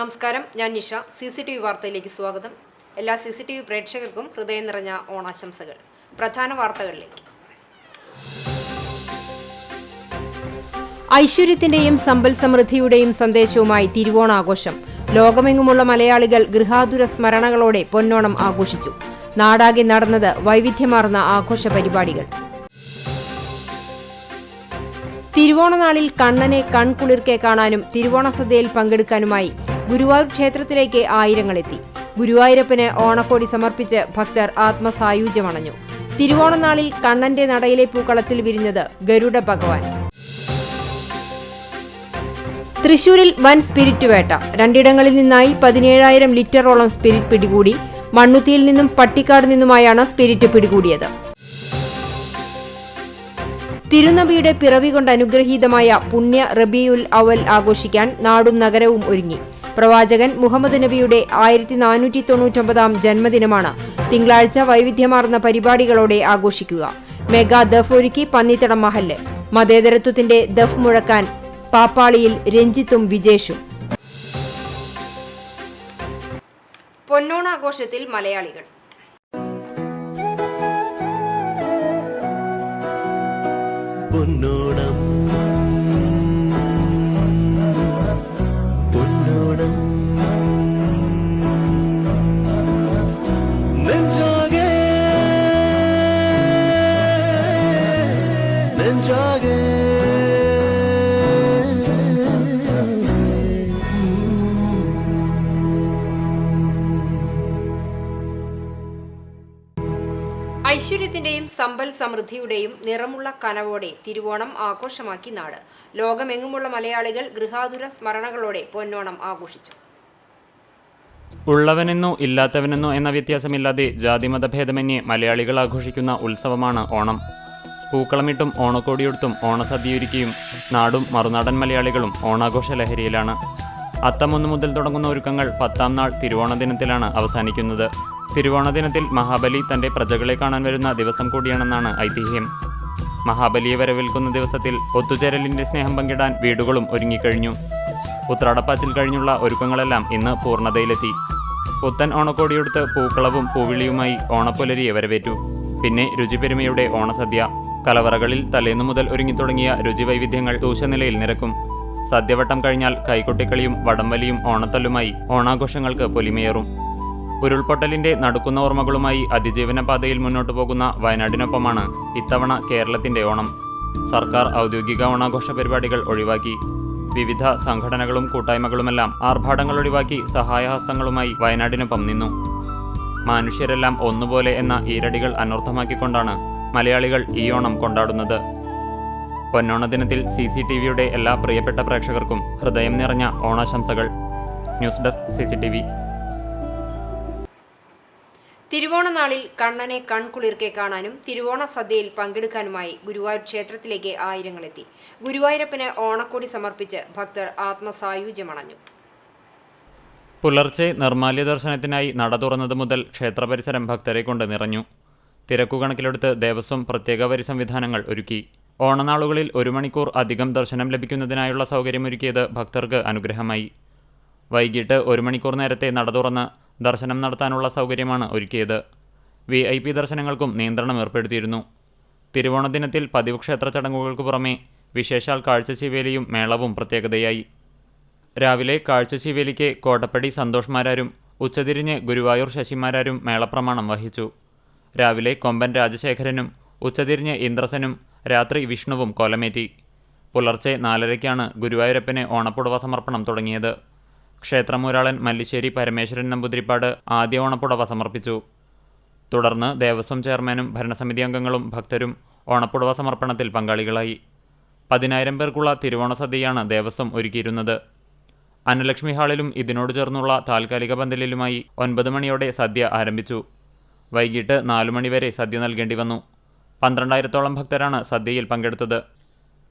നമസ്കാരം, ഞാൻ നിഷ. CCTV വാർത്തയിലേക്ക് സ്വാഗതം. എല്ലാ CCTV പ്രേക്ഷകർക്കും ഹൃദയം നിറഞ്ഞ ഓണാശംസകൾ. പ്രധാന വാർത്തകളിലേക്ക്. ഐശ്വര്യത്തിന്റെയും സമ്പൽ സമൃദ്ധിയുടെയും സന്ദേശവുമായി തിരുവോണാഘോഷം. ലോകമെങ്ങുമുള്ള മലയാളികൾ ഗൃഹാതുര സ്മരണകളോടെ പൊന്നോണം ആഘോഷിച്ചു. നാടാകെ നടന്നത് വൈവിധ്യമാർന്ന ആഘോഷ പരിപാടികൾ. തിരുവോണനാളിൽ കണ്ണനെ കൺകുളിർക്കെ കാണാനും തിരുവോണ സദ്യയിൽ പങ്കെടുക്കാനുമായി ഗുരുവായൂർ ക്ഷേത്രത്തിലേക്ക് ആയിരങ്ങളെത്തി. ഗുരുവായൂരപ്പന് ഓണക്കോടി സമർപ്പിച്ച് ഭക്തർ ആത്മസായുജ്യമണഞ്ഞു. തിരുവോണനാളിൽ കണ്ണന്റെ നടയിലെ പൂക്കളത്തിൽ വിരിഞ്ഞത് ഗരുഡ ഭഗവാൻ. തൃശൂരിൽ വൻ സ്പിരിറ്റ് വേട്ട. രണ്ടിടങ്ങളിൽ നിന്നായി 17,000 ലിറ്ററോളം സ്പിരിറ്റ് പിടികൂടി. മണ്ണുത്തിയിൽ നിന്നും പട്ടിക്കാട് നിന്നുമായാണ് സ്പിരിറ്റ് പിടികൂടിയത്. തിരുനബിയുടെ പിറവി കൊണ്ട് അനുഗ്രഹീതമായ പുണ്യ റബീഉൽ അവൽ ആഘോഷിക്കാൻ നാടും നഗരവും ഒരുങ്ങി. പ്രവാചകൻ മുഹമ്മദ് നബിയുടെ 1499 ജന്മദിനമാണ് തിങ്കളാഴ്ച വൈവിധ്യമാർന്ന പരിപാടികളോടെ ആഘോഷിക്കുക. മെഗാ ദഫ് ഒരുക്കി പന്നിത്തടം മഹല്ല്. മതേതരത്വത്തിന്റെ ദഫ് മുഴക്കാൻ പാപ്പാളിയിൽ രഞ്ജിത്തും വിജേഷും. പൊന്നോണാഘോഷത്തിൽ മലയാളികൾ. പൊന്നോണം പൊന്നോണം നെഞ്ചാകെ നെഞ്ചാകെ ഐശ്വര്യത്തിന്റെയും സമ്പൽ സമൃദ്ധിയുടെയും നിറമുള്ള കനവോടെ തിരുവോണം ആഘോഷമാക്കി നാട്. ലോകമെങ്ങുമുള്ള മലയാളികൾ ഗൃഹാതുര സ്മരണകളോടെ പൊന്നോണം ആഘോഷിച്ചു. ഉള്ളവനെന്നോ ഇല്ലാത്തവനെന്നോ എന്ന വ്യത്യാസമില്ലാതെ ജാതിമതഭേദമന്യേ മലയാളികൾ ആഘോഷിക്കുന്ന ഉത്സവമാണ് ഓണം. പൂക്കളമിട്ടും ഓണക്കോടിയെടുത്തും ഓണസദ്യയൊരുക്കിയും നാടും മറുനാടൻ മലയാളികളും ഓണാഘോഷ ലഹരിയിലാണ്. അത്തം 1 മുതൽ തുടങ്ങുന്ന ഒരുക്കങ്ങൾ 10ാം നാൾ തിരുവോണ ദിനത്തിലാണ് അവസാനിക്കുന്നത്. തിരുവോണ ദിനത്തിൽ മഹാബലി തന്റെ പ്രജകളെ കാണാൻ വരുന്ന ദിവസം കൂടിയാണെന്നാണ് ഐതിഹ്യം. മഹാബലിയെ വരവേൽക്കുന്ന ദിവസത്തിൽ ഒത്തുചേരലിന്റെ സ്നേഹം പങ്കിടാൻ വീടുകളും ഒരുങ്ങിക്കഴിഞ്ഞു. ഉത്രാടപ്പാച്ചിൽ കഴിഞ്ഞുള്ള ഒരുക്കങ്ങളെല്ലാം ഇന്ന് പൂർണ്ണതയിലെത്തി. പുത്തൻ ഓണക്കോടിയെടുത്ത് പൂക്കളവും പൂവിളിയുമായി ഓണപ്പുലരിയെ വരവേറ്റു. പിന്നെ രുചിപെരുമയുടെ ഓണസദ്യ. കലവറകളിൽ തലേന്നു മുതൽ ഒരുങ്ങിത്തുടങ്ങിയ രുചിവൈവിധ്യങ്ങൾ തൂശനിലയിൽ നിരക്കും. സദ്യവട്ടം കഴിഞ്ഞാൽ കൈകൊട്ടിക്കളിയും വടംവലിയും ഓണത്തല്ലുമായി ഓണാഘോഷങ്ങൾക്ക് പൊലിമയേറും. ഉരുൾപൊട്ടലിന്റെ നടുക്കുന്ന ഓർമ്മകളുമായി അതിജീവന പാതയിൽ മുന്നോട്ടു പോകുന്ന വയനാടിനൊപ്പമാണ് ഇത്തവണ കേരളത്തിന്റെ ഓണം. സർക്കാർ ഔദ്യോഗിക ഓണാഘോഷ പരിപാടികൾ ഒഴിവാക്കി. വിവിധ സംഘടനകളും കൂട്ടായ്മകളുമെല്ലാം ആർഭാടങ്ങൾ ഒഴിവാക്കി സഹായഹസ്തങ്ങളുമായി വയനാടിനൊപ്പം നിന്നു. മനുഷ്യരെല്ലാം ഒന്നുപോലെ എന്ന ഈരടികൾ അനർത്ഥമാക്കിക്കൊണ്ടാണ് മലയാളികൾ ഈ ഓണം കൊണ്ടാടുന്നത്. പൊന്നോണ ദിനത്തിൽ CCTVയുടെ എല്ലാ പ്രിയപ്പെട്ട പ്രേക്ഷകർക്കും ഹൃദയം നിറഞ്ഞ ഓണാശംസകൾ. News desk CCTV. തിരുവോണനാളിൽ കണ്ണനെ കൺകുളിർക്കെ കാണാനും തിരുവോണ സദ്യയിൽ പങ്കെടുക്കാനുമായി ഗുരുവായൂർ ക്ഷേത്രത്തിലേക്ക് ആയിരങ്ങളെത്തി. ഗുരുവായൂരപ്പന് ഓണക്കോടി സമർപ്പിച്ച് ഭക്തർ ആത്മസായുജ്യമണഞ്ഞു. പുലർച്ചെ നിർമ്മാല്യ ദർശനത്തിനായി നട തുറന്നതു മുതൽ ക്ഷേത്രപരിസരം ഭക്തരെ കൊണ്ട് നിറഞ്ഞു. തിരക്കുകണക്കിലെടുത്ത് ദേവസ്വം പ്രത്യേക വരി സംവിധാനങ്ങൾ ഒരുക്കി. ഓണനാളുകളിൽ 1 മണിക്കൂർ അധികം ദർശനം ലഭിക്കുന്നതിനായുള്ള സൗകര്യമൊരുക്കിയത് ഭക്തർക്ക് അനുഗ്രഹമായി. വൈകിട്ട് 1 മണിക്കൂർ നേരത്തെ നട തുറന്ന് ദർശനം നടത്താനുള്ള സൗകര്യമാണ് ഒരുക്കിയത്. VIP ദർശനങ്ങൾക്കും നിയന്ത്രണം ഏർപ്പെടുത്തിയിരുന്നു. തിരുവോണ ദിനത്തിൽ പതിവ് ക്ഷേത്ര ചടങ്ങുകൾക്ക് പുറമെ വിശേഷാൽ കാഴ്ചശീവേലിയും മേളവും പ്രത്യേകതയായി. രാവിലെ കാഴ്ചശീവേലിക്ക് കോട്ടപ്പടി സന്തോഷ്മാരാരും ഉച്ചതിരിഞ്ഞ് ഗുരുവായൂർ ശശിമാരാരും മേളപ്രമാണം വഹിച്ചു. രാവിലെ കൊമ്പൻ രാജശേഖരനും ഉച്ചതിരിഞ്ഞ് ഇന്ദ്രസനും രാത്രി വിഷ്ണുവും കോലമേറ്റി. പുലർച്ചെ 4:30-ക്കാണ് ഗുരുവായൂരപ്പന് ഓണപ്പുടവ സമർപ്പണം തുടങ്ങിയത്. ക്ഷേത്രമൂരാളൻ മല്ലിശ്ശേരി പരമേശ്വരൻ നമ്പൂതിരിപ്പാട് ആദ്യ ഓണപ്പുടവ സമർപ്പിച്ചു. തുടർന്ന് ദേവസ്വം ചെയർമാനും ഭരണസമിതി അംഗങ്ങളും ഭക്തരും ഓണപ്പുടവ സമർപ്പണത്തിൽ പങ്കാളികളായി. 10,000 പേർക്കുള്ള തിരുവോണ സദ്യയാണ് ദേവസ്വം ഒരുക്കിയിരുന്നത്. അന്നലക്ഷ്മി ഹാളിലും ഇതിനോട് ചേർന്നുള്ള താൽക്കാലിക പന്തലിലുമായി 9 മണിയോടെ സദ്യ ആരംഭിച്ചു. വൈകിട്ട് 4 മണിവരെ സദ്യ നൽകേണ്ടി വന്നു. 12,000-ഓളം ഭക്തരാണ് സദ്യയിൽ പങ്കെടുത്തത്.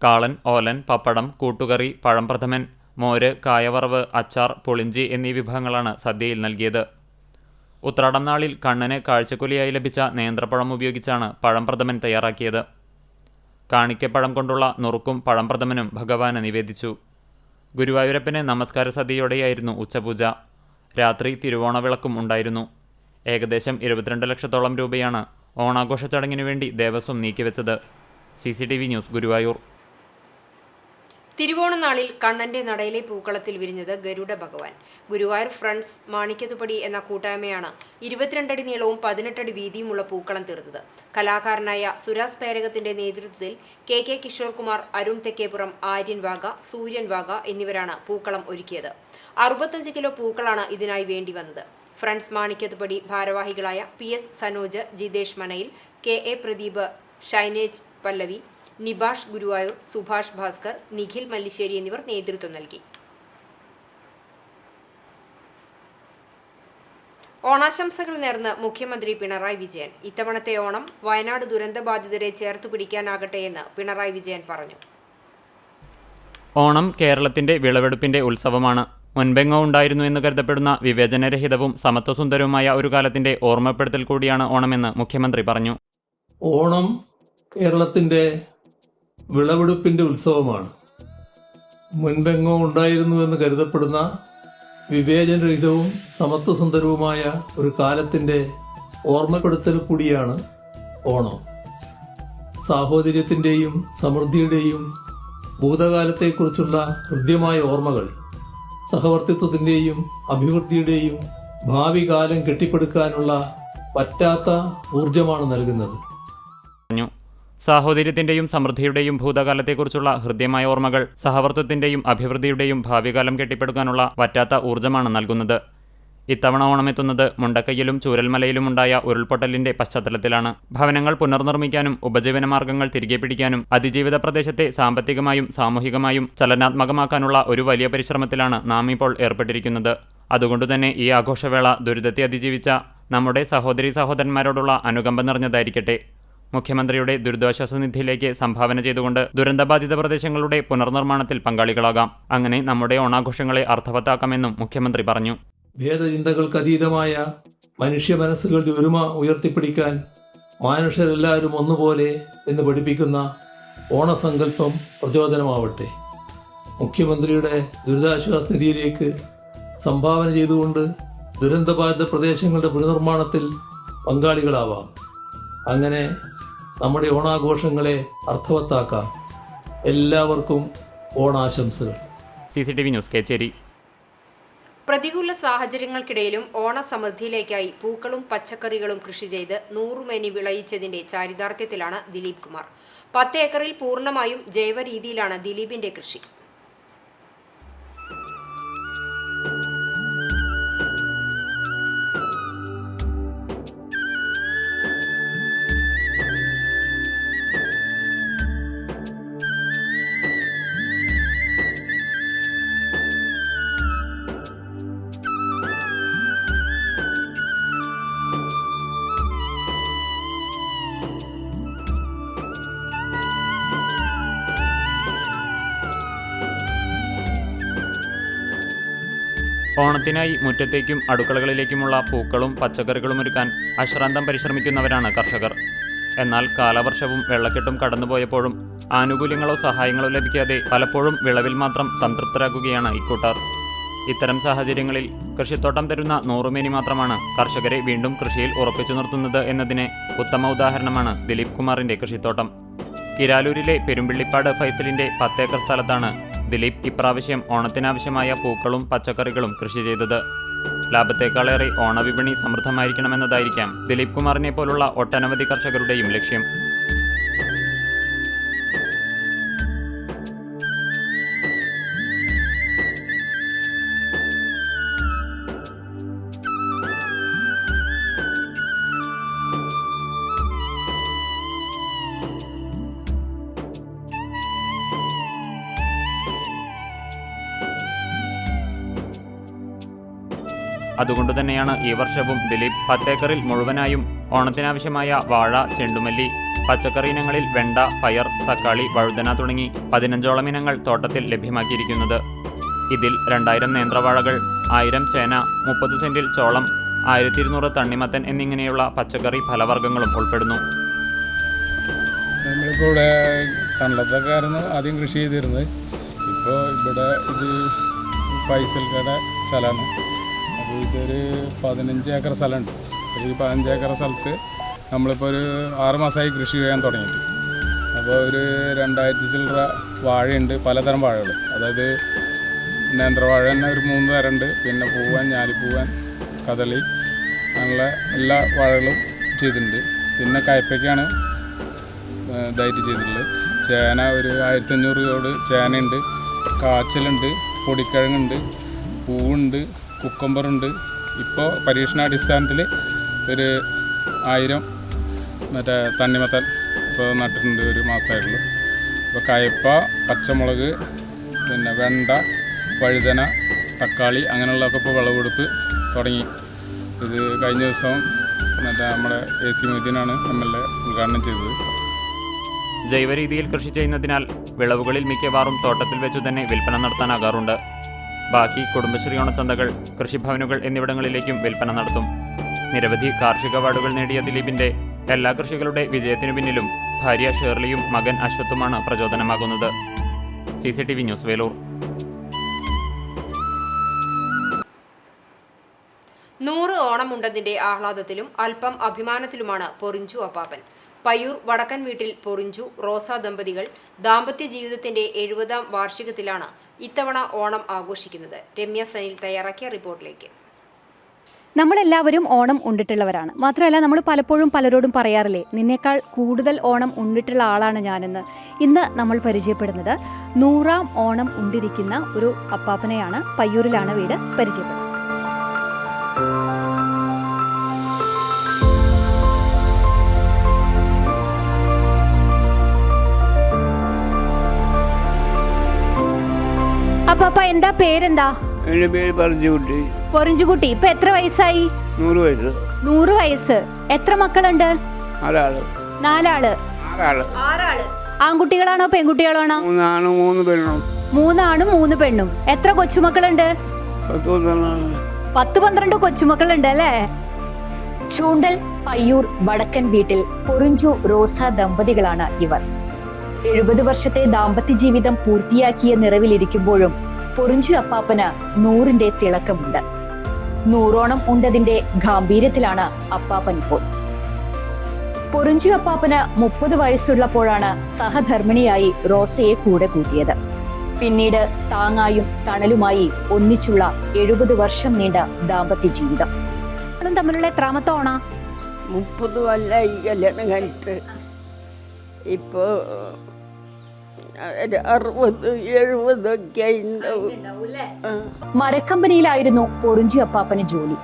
കാളൻ, ഓലൻ, പപ്പടം, കൂട്ടുകറി, പഴംപ്രഥമൻ, മോര്, കായവറവ്, അച്ചാർ, പുളിഞ്ചി എന്നീ വിഭവങ്ങളാണ് സദ്യയിൽ നൽകിയത്. ഉത്രാടം നാളിൽ കണ്ണന് കാഴ്ചക്കൊലിയായി ലഭിച്ച നേന്ത്രപ്പഴം ഉപയോഗിച്ചാണ് പഴംപ്രഥമൻ തയ്യാറാക്കിയത്. കാണിക്കപ്പഴം കൊണ്ടുള്ള നുറുക്കും പഴംപ്രഥമനും ഭഗവാന് നിവേദിച്ചു. ഗുരുവായൂരപ്പന് നമസ്കാര സദ്യയോടെയായിരുന്നു ഉച്ചപൂജ. രാത്രി തിരുവോണവിളക്കും ഉണ്ടായിരുന്നു. ഏകദേശം 22 ലക്ഷത്തോളം രൂപയാണ് ഓണാഘോഷ ചടങ്ങിനു വേണ്ടി ദേവസ്വം നീക്കിവെച്ചത്. CCTV news, Guruvayur. തിരുവോണനാളിൽ കണ്ണന്റെ നടയിലെ പൂക്കളത്തിൽ വിരിഞ്ഞത് ഗരുഡ ഭഗവാൻ. ഗുരുവായൂർ ഫ്രണ്ട്സ് മാണിക്യത്തുപടി എന്ന കൂട്ടായ്മയാണ് 22 അടി നീളവും 18 അടി വീതിയുമുള്ള പൂക്കളം തീർത്തത്. കലാകാരനായ സുരാസ് പേരകത്തിന്റെ നേതൃത്വത്തിൽ KK കിഷോർ കുമാർ, അരുൺ തെക്കേപ്പുറം, ആര്യൻ വാഗ, സൂര്യൻ വാഗ എന്നിവരാണ് പൂക്കളം ഒരുക്കിയത്. 65 കിലോ പൂക്കളാണ് ഇതിനായി വേണ്ടി വന്നത്. ഫ്രണ്ട്സ് മാണിക്യത്തുപടി ഭാരവാഹികളായ PS സനോജ്, ജിതേഷ് മനയിൽ, KA പ്രദീപ്, ഷൈനേജ് പല്ലവി, നിബാഷ് ഗുരുവായൂർ, സുഭാഷ് ഭാസ്കർ, നിഖിൽ മല്ലിശ്ശേരി എന്നിവർ നേതൃത്വം നൽകി. ഓണാശംസകൾ നേർന്ന് മുഖ്യമന്ത്രി പിണറായി വിജയൻ. ഇത്തവണത്തെ ഓണം വയനാട് ദുരന്തബാധിതരെ ചേർത്തുപിടിക്കാനാകട്ടെ എന്ന് പിണറായി വിജയൻ പറഞ്ഞു. ഓണം കേരളത്തിന്റെ വിളവെടുപ്പിന്റെ ഉത്സവമാണ്. മുൻപെങ്ങോ ഉണ്ടായിരുന്നു എന്ന് കരുതപ്പെടുന്ന വിവേചനരഹിതവും സമത്വസുന്ദരവുമായ ഒരു കാലത്തിന്റെ ഓർമ്മപ്പെടുത്തൽ കൂടിയാണ് ഓണമെന്ന് മുഖ്യമന്ത്രി പറഞ്ഞു. ഓണം കേരളത്തിന്റെ വിളവെടുപ്പിന്റെ ഉത്സവമാണ്. മുൻപെങ്ങോ ഉണ്ടായിരുന്നുവെന്ന് കരുതപ്പെടുന്ന വിവേചനരഹിതവും സമത്വസുന്ദരവുമായ ഒരു കാലത്തിന്റെ ഓർമ്മപ്പെടുത്തൽ കൂടിയാണ് ഓണം. സാഹോദര്യത്തിന്റെയും സമൃദ്ധിയുടെയും ഭൂതകാലത്തെക്കുറിച്ചുള്ള ഹൃദ്യമായ ഓർമ്മകൾ സഹവർത്തിത്വത്തിന്റെയും അഭിവൃദ്ധിയുടെയും ഭാവി കാലം കെട്ടിപ്പടുക്കാനുള്ള പറ്റാത്ത ഊർജമാണ് നൽകുന്നത്. സാഹോദര്യത്തിന്റെയും സമൃദ്ധിയുടെയും ഭൂതകാലത്തെക്കുറിച്ചുള്ള ഹൃദ്യമായ ഓർമ്മകൾ സഹവർത്തിത്വത്തിന്റെയും അഭിവൃദ്ധിയുടെയും ഭാവികാലം കെട്ടിപ്പടുക്കാനുള്ള പറ്റാത്ത ഊർജ്ജമാണ് നൽകുന്നത്. ഇത്തവണ ഓണമെത്തുന്നത് മുണ്ടക്കയ്യിലും ചൂരൽമലയിലുമുണ്ടായ ഉരുൾപൊട്ടലിന്റെ പശ്ചാത്തലത്തിലാണ്. ഭവനങ്ങൾ പുനർനിർമ്മിക്കാനും ഉപജീവനമാർഗങ്ങൾ തിരികെ പിടിക്കാനും അതിജീവിത പ്രദേശത്തെ സാമ്പത്തികമായും സാമൂഹികമായും ചലനാത്മകമാക്കാനുള്ള ഒരു വലിയ പരിശ്രമത്തിലാണ് നാം ഇപ്പോൾ ഏർപ്പെട്ടിരിക്കുന്നത്. അതുകൊണ്ടുതന്നെ ഈ ആഘോഷവേള ദുരിതത്തെ അതിജീവിച്ച നമ്മുടെ സഹോദരീ സഹോദരന്മാരോടുള്ള അനുകമ്പ നിറഞ്ഞതായിരിക്കട്ടെ. മുഖ്യമന്ത്രിയുടെ ദുരിതാശ്വാസ നിധിയിലേക്ക് സംഭാവന ചെയ്തുകൊണ്ട് ദുരന്തബാധിത പ്രദേശങ്ങളുടെ പുനർനിർമ്മാണത്തിൽ പങ്കാളികളാകാം. അങ്ങനെ നമ്മുടെ ഓണാഘോഷങ്ങളെ അർത്ഥവത്താക്കാമെന്നും മുഖ്യമന്ത്രി പറഞ്ഞു. ഭേദചിന്തകൾക്കതീതമായ മനുഷ്യ മനസ്സുകളുടെ ഒരുമ ഉയർത്തിപ്പിടിക്കാൻ മനുഷ്യരെല്ലാവരും ഒന്നുപോലെ എന്ന് പഠിപ്പിക്കുന്ന ഓണസങ്കല്പം പ്രചോദനമാവട്ടെ. മുഖ്യമന്ത്രിയുടെ ദുരിതാശ്വാസ നിധിയിലേക്ക് സംഭാവന ചെയ്തുകൊണ്ട് ദുരന്തബാധിത പ്രദേശങ്ങളുടെ പുനർനിർമ്മാണത്തിൽ പങ്കാളികളാവാം. അങ്ങനെ നമ്മുടെ ഓണാഘോഷങ്ങളെ അർത്ഥവത്താക്കാം. എല്ലാവർക്കും ഓണാശംസകൾ. CCTV news, Kecheri. പ്രതികൂല സാഹചര്യങ്ങൾക്കിടയിലും ഓണസമൃദ്ധിയിലേക്കായി പൂക്കളും പച്ചക്കറികളും കൃഷി ചെയ്ത് 100 മേനി വിളയിച്ചതിന്റെ ചാരിതാർത്ഥ്യത്തിലാണ് ദിലീപ് കുമാർ. 10 ഏക്കറിൽ പൂർണ്ണമായും ജൈവ രീതിയിലാണ് ദിലീപിന്റെ കൃഷി. ഓണത്തിനായി മുറ്റത്തേക്കും അടുക്കളകളിലേക്കുമുള്ള പൂക്കളും പച്ചക്കറികളും ഒരുക്കാൻ അശ്രാന്തം പരിശ്രമിക്കുന്നവരാണ് കർഷകർ. എന്നാൽ കാലവർഷവും വെള്ളക്കെട്ടും കടന്നുപോയപ്പോഴും ആനുകൂല്യങ്ങളോ സഹായങ്ങളോ ലഭിക്കാതെ പലപ്പോഴും വിളവിൽ മാത്രം സംതൃപ്തരാകുകയാണ് ഇക്കൂട്ടർ. ഇത്തരം സാഹചര്യങ്ങളിൽ കൃഷിത്തോട്ടം തരുന്ന 100 മേനി മാത്രമാണ് കർഷകരെ വീണ്ടും കൃഷിയിൽ ഉറപ്പിച്ചു നിർത്തുന്നത് എന്നതിന് ഉത്തമ ഉദാഹരണമാണ് ദിലീപ് കുമാറിന്റെ കൃഷിത്തോട്ടം. കിരാലൂരിലെ പെരുമ്പിള്ളിപ്പാട് ഫൈസലിന്റെ 10 ഏക്കർ സ്ഥലത്താണ് ദിലീപ് ഇപ്രാവശ്യം ഓണത്തിനാവശ്യമായ പൂക്കളും പച്ചക്കറികളും കൃഷി ചെയ്തത്. ലാഭത്തേക്കാളേറെ ഓണവിപണി സമൃദ്ധമായിരിക്കണമെന്നതായിരിക്കാം ദിലീപ് കുമാറിനെ പോലുള്ള ഒട്ടനവധി കർഷകരുടെയും ലക്ഷ്യം. അതുകൊണ്ടുതന്നെയാണ് ഈ വർഷവും ദിലീപ് 10 ഏക്കറിൽ മുഴുവനായും ഓണത്തിനാവശ്യമായ വാഴ, ചെണ്ടുമല്ലി, പച്ചക്കറി ഇനങ്ങളിൽ വെണ്ട, പയർ, തക്കാളി, വഴുതന തുടങ്ങി 15ഓളം ഇനങ്ങൾ തോട്ടത്തിൽ ലഭ്യമാക്കിയിരിക്കുന്നത്. ഇതിൽ 2000 നേന്ത്രവാഴകൾ, 1000 ചേന, 30 സെന്റിൽ ചോളം, 1200 തണ്ണിമത്തൻ എന്നിങ്ങനെയുള്ള പച്ചക്കറി ഫലവർഗ്ഗങ്ങളും ഉൾപ്പെടുന്നു. നമ്മളിപ്പോൾ ഇവിടെ തണ്ടത്തൊക്കെ ആയിരുന്നു ആദ്യം കൃഷി ചെയ്തിരുന്നത്. ഇപ്പോൾ ഇവിടെ ഇത് ഫൈസൽക്കയുടെ സ്ഥലമാണ്. അപ്പോൾ ഇതൊരു 15 ഏക്കർ സ്ഥലമുണ്ട്. അപ്പോൾ ഈ 15 ഏക്കർ സ്ഥലത്ത് നമ്മളിപ്പോൾ ഒരു 6 മാസമായി കൃഷി ചെയ്യാൻ തുടങ്ങിയിട്ട്. അപ്പോൾ ഒരു 2000 ചില്ലറ വാഴയുണ്ട്, പലതരം വാഴകൾ. അതായത് നേന്ത്രവാഴ തന്നെ ഒരു 3 തരമുണ്ട്. പിന്നെ പൂവൻ, ഞാലിപ്പൂവൻ, കദളി, അങ്ങനെയുള്ള എല്ലാ വാഴകളും ചെയ്തിട്ടുണ്ട്. പിന്നെ കയ്പ്പയ്ക്കാണ് ഇതായിട്ട് ചെയ്തിട്ടുള്ളത്. ചേന ഒരു 1500 ചേനയുണ്ട്, കാച്ചിലുണ്ട്, പൊടിക്കിഴങ്ങുണ്ട്, പൂവുണ്ട്, കുക്കമ്പറുണ്ട്. ഇപ്പോൾ പരീക്ഷണാടിസ്ഥാനത്തിൽ ഒരു 1000 മറ്റേ തണ്ണിമത്തൻ ഇപ്പോൾ നട്ടിട്ടുണ്ട്, ഒരു മാസമായിട്ടുള്ളൂ. ഇപ്പോൾ കയ്പ്പ, പച്ചമുളക്, പിന്നെ വെണ്ട, വഴുതന, തക്കാളി അങ്ങനെയുള്ളതൊക്കെ ഇപ്പോൾ വിളവെടുപ്പ് തുടങ്ങി. ഇത് കഴിഞ്ഞ ദിവസം മറ്റേ നമ്മുടെ AC മൊയ്തീനാണ് MLA ഉദ്ഘാടനം ചെയ്തത്. ജൈവരീതിയിൽ കൃഷി ചെയ്യുന്നതിനാൽ വിളവുകളിൽ മിക്കവാറും തോട്ടത്തിൽ വെച്ചു തന്നെ വിൽപ്പന നടത്താനാകാറുണ്ട്. ബാക്കി കുടുംബശ്രീ ഓണച്ചന്തകൾ, കൃഷിഭവനുകൾ എന്നിവിടങ്ങളിലേക്കും വിൽപ്പന നടത്തും. നിരവധി കാർഷിക അവാർഡുകൾ നേടിയ ദിലീപിന്റെ എല്ലാ കൃഷികളുടെ വിജയത്തിനു പിന്നിലും ഭാര്യ ഷേർലിയും മകൻ അശ്വത്തുമാണ് പ്രചോദനമാകുന്നത്. CCTV news, Velur. 100 ഓണമുണ്ടതിന്റെ ആഹ്ലാദത്തിലും അല്പം അഭിമാനത്തിലുമാണ് പൊറിഞ്ചു അപ്പാപ്പൻ. പയ്യൂർ വടക്കൻ വീട്ടിൽ പൊറിഞ്ചു, റോസ ദമ്പതികൾ ദാമ്പത്യ ജീവിതത്തിന്റെ 70ാം വാർഷികത്തിലാണ് ഇത്തവണ ഓണം ആഘോഷിക്കുന്നത്. രമ്യ സനിൽ തയ്യാറാക്കിയ റിപ്പോർട്ടിലേക്ക്. നമ്മളെല്ലാവരും ഓണം ഉണ്ടിട്ടുള്ളവരാണ്. മാത്രമല്ല, നമ്മൾ പലപ്പോഴും പലരോടും പറയാറില്ലേ, നിന്നേക്കാൾ കൂടുതൽ ഓണം ഉണ്ടിട്ടുള്ള ആളാണ് ഞാനെന്ന്. ഇന്ന് നമ്മൾ പരിചയപ്പെടുന്നത് 100ാം ഓണം ഉണ്ടിരിക്കുന്ന ഒരു അപ്പാപ്പനെയാണ്. പയ്യൂരിലാണ് വീട്. പരിചയപ്പെടുന്നത്. അപ്പാപ്പ, എന്താ പേരെന്താ? എൻ്റെ പേര് പറഞ്ഞുകുട്ടി. പൊറിഞ്ചുകുട്ടി. ഇപ്പൊ എത്ര വയസ്സായി? 100 വയസ്സ്. 100 വയസ്സ്. എത്ര മക്കളുണ്ട്? 4 ആള്. 4 6 ആള്. ആൺകുട്ടികളാണോ പെൺകുട്ടികളാണോ? 3 ആണും 3 പെണ്ണും. 3 ആണും 3 പെണ്ണും. എത്ര കൊച്ചുമക്കളുണ്ട്? 10-12 കൊച്ചുമക്കളുണ്ട് അല്ലേ? ചൂണ്ടൽ പയ്യൂർ വടക്കൻ വീട്ടിൽ പൊറിഞ്ചു റോസ ദമ്പതികളാണ് ഇവർ. 70 വർഷത്തെ ദാമ്പത്യ ജീവിതം പൂർത്തിയാക്കിയ നിറവിലിരിക്കുമ്പോഴും പൊറിഞ്ചു അപ്പാപ്പന് 100ന്റെ തിളക്കമുണ്ട്. 100 ഉണ്ടതിന്റെ ഗാംഭീര്യത്തിലാണ് അപ്പാപ്പൻ ഇപ്പോൾ. പൊറിഞ്ചു അപ്പാപ്പന് 30 വയസ്സുള്ളപ്പോഴാണ് സഹധർമ്മിണിയായി റോസയെ കൂടെ കൂട്ടിയത്. പിന്നീട് താങ്ങായും തണലുമായി ഒന്നിച്ചുള്ള 70 വർഷം നീണ്ട ദാമ്പത്യ ജീവിതം. തമ്മിലുള്ള എത്രാമത്തെ ഓണ? 30 കൊല്ലമായി കല്യാണം കഴിച്ച്. ഇപ്പോൾ 60-70 ഒക്കെ ഉണ്ടാവും. മരക്കമ്പനിയിലായിരുന്നു പൊറിഞ്ചു അപ്പാപ്പന് ജോലി.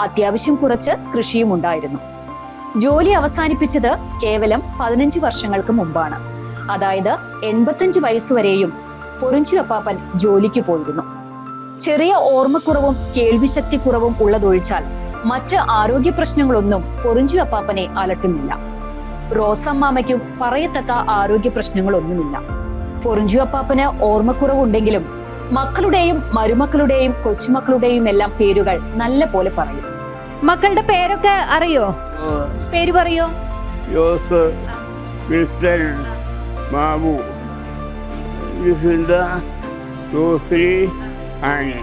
അത്യാവശ്യം കുറച്ച് കൃഷിയും ഉണ്ടായിരുന്നു. ജോലി അവസാനിപ്പിച്ചത് കേവലം 15 വർഷങ്ങൾക്ക് മുമ്പാണ്. അതായത് 85 വയസ്സുവരെയും പൊറിഞ്ചു അപ്പാപ്പൻ ജോലിക്ക് പോയിരുന്നു. ചെറിയ ഓർമ്മക്കുറവും കേൾവിശക്തി കുറവും ഉള്ളതൊഴിച്ചാൽ മറ്റ് ആരോഗ്യ പ്രശ്നങ്ങളൊന്നും പൊറിഞ്ചു അപ്പാപ്പനെ അലട്ടുന്നില്ല. റോസമ്മാമയ്ക്കും പറയത്തക്ക ആരോഗ്യ പ്രശ്നങ്ങളൊന്നുമില്ല. പൊറിഞ്ചു അപ്പാപ്പന് ഓർമ്മക്കുറവുണ്ടെങ്കിലും മക്കളുടെയും മരുമക്കളുടെയും കൊച്ചുമക്കളുടെയും എല്ലാം പേരുകൾ നല്ല പോലെ പറയും. മക്കളുടെ പേരൊക്കെ അറിയോ? പേര് പറയോ? Jose, Wilson, Babu, Josry, Annie.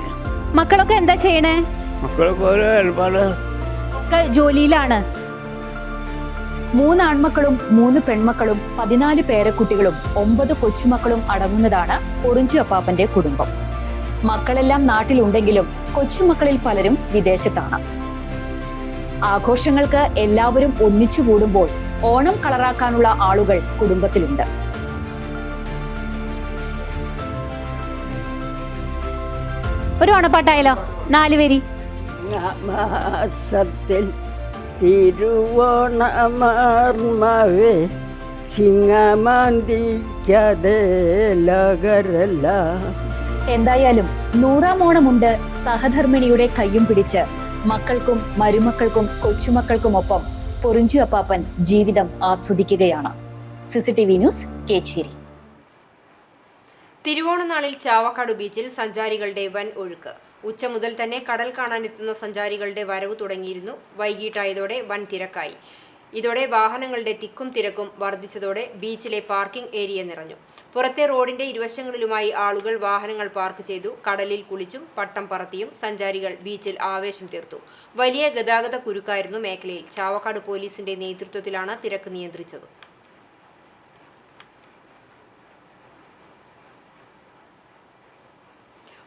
മക്കളൊക്കെ എന്താ ചെയ്യണേ? മക്കളൊക്കെ ഓരോ ഏർപ്പാട്. ഒക്കെ ജോലിയിലാണ്. 3 ആൺമക്കളും 3 പെൺമക്കളും 14 പേരക്കുട്ടികളും 9 കൊച്ചുമക്കളും അടങ്ങുന്നതാണ് പൊറിഞ്ചു അപ്പാപ്പന്റെ കുടുംബം. മക്കളെല്ലാം നാട്ടിലുണ്ടെങ്കിലും കൊച്ചുമക്കളിൽ പലരും വിദേശത്താണ്. ആഘോഷങ്ങൾക്ക് എല്ലാവരും ഒന്നിച്ചു കൂടുമ്പോൾ ഓണം കളറാക്കാനുള്ള ആളുകൾ കുടുംബത്തിലുണ്ട്. ഒരു ഓണപ്പാട്ടായാലോ? 4 വരി. മാസത്തിൽ തിരുവോണമാർമവേ ചിങ്ങമാന്തിക്കതേ ലകരല്ല. എന്തായാലും 100ാം ഓണമുണ്ട് സഹധർമ്മിണിയുടെ കയ്യും പിടിച്ച് മക്കൾക്കും മരുമക്കൾക്കും കൊച്ചുമക്കൾക്കുമൊപ്പം പൊറിഞ്ചു അപ്പാപ്പൻ ജീവിതം ആസ്വദിക്കുകയാണ്. CCTV news, Kechery. തിരുവോണനാളിൽ ചാവക്കാട് ബീച്ചിൽ സഞ്ചാരികളുടെ വൻ ഒഴുക്ക്. ഉച്ച മുതൽ തന്നെ കടൽ കാണാനെത്തുന്ന സഞ്ചാരികളുടെ വരവ് തുടങ്ങിയിരുന്നു. വൈകിട്ടായതോടെ വൻ തിരക്കായി. ഇതോടെ വാഹനങ്ങളുടെ തിക്കും തിരക്കും വർദ്ധിച്ചതോടെ ബീച്ചിലെ പാർക്കിംഗ് ഏരിയ നിറഞ്ഞു. പുറത്തെ റോഡിന്റെ ഇരുവശങ്ങളിലുമായി ആളുകൾ വാഹനങ്ങൾ പാർക്ക് ചെയ്തു. കടലിൽ കുളിച്ചും പട്ടം പറത്തിയും സഞ്ചാരികൾ ബീച്ചിൽ ആവേശം തീർത്തു. വലിയ ഗതാഗത കുരുക്കായിരുന്നു മേഖലയിൽ. ചാവക്കാട് പോലീസിന്റെ നേതൃത്വത്തിലാണ് തിരക്ക് നിയന്ത്രിച്ചത്.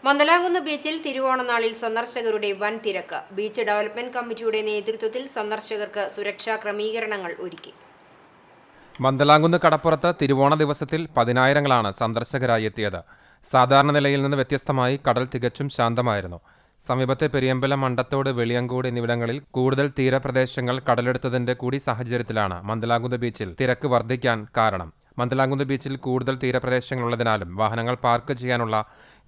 മന്ദലാംകുന്ന് ബീച്ചിൽ തിരുവോണനാളിൽ സന്ദർശകരുടെ വൻ തിരക്ക്. ബീച്ച് ഡെവലപ്മെന്റ് കമ്മിറ്റിയുടെ നേതൃത്വത്തിൽ സന്ദർശകർക്ക് സുരക്ഷാ ക്രമീകരണങ്ങൾ ഒരുക്കി. മന്ദലാംകുന്ന് കടപ്പുറത്ത് തിരുവോണ ദിവസത്തിൽ പതിനായിരങ്ങളാണ് സന്ദർശകരായി എത്തിയത്. സാധാരണ നിലയിൽ നിന്ന് വ്യത്യസ്തമായി കടൽ തികച്ചും ശാന്തമായിരുന്നു. സമീപത്തെ പെരിയമ്പലം, മണ്ടത്തോട്, വെളിയങ്കോട് എന്നിവിടങ്ങളിൽ കൂടുതൽ തീരപ്രദേശങ്ങൾ കടലെടുത്തതിന്റെ കൂടി സാഹചര്യത്തിലാണ് മന്ദലാംകുന്ന് ബീച്ചിൽ തിരക്ക് വർദ്ധിക്കാൻ കാരണം. മന്ദലാംകുന്ന് ബീച്ചിൽ കൂടുതൽ തീരപ്രദേശങ്ങളുള്ളതിനാലും വാഹനങ്ങൾ പാർക്ക് ചെയ്യാനുള്ള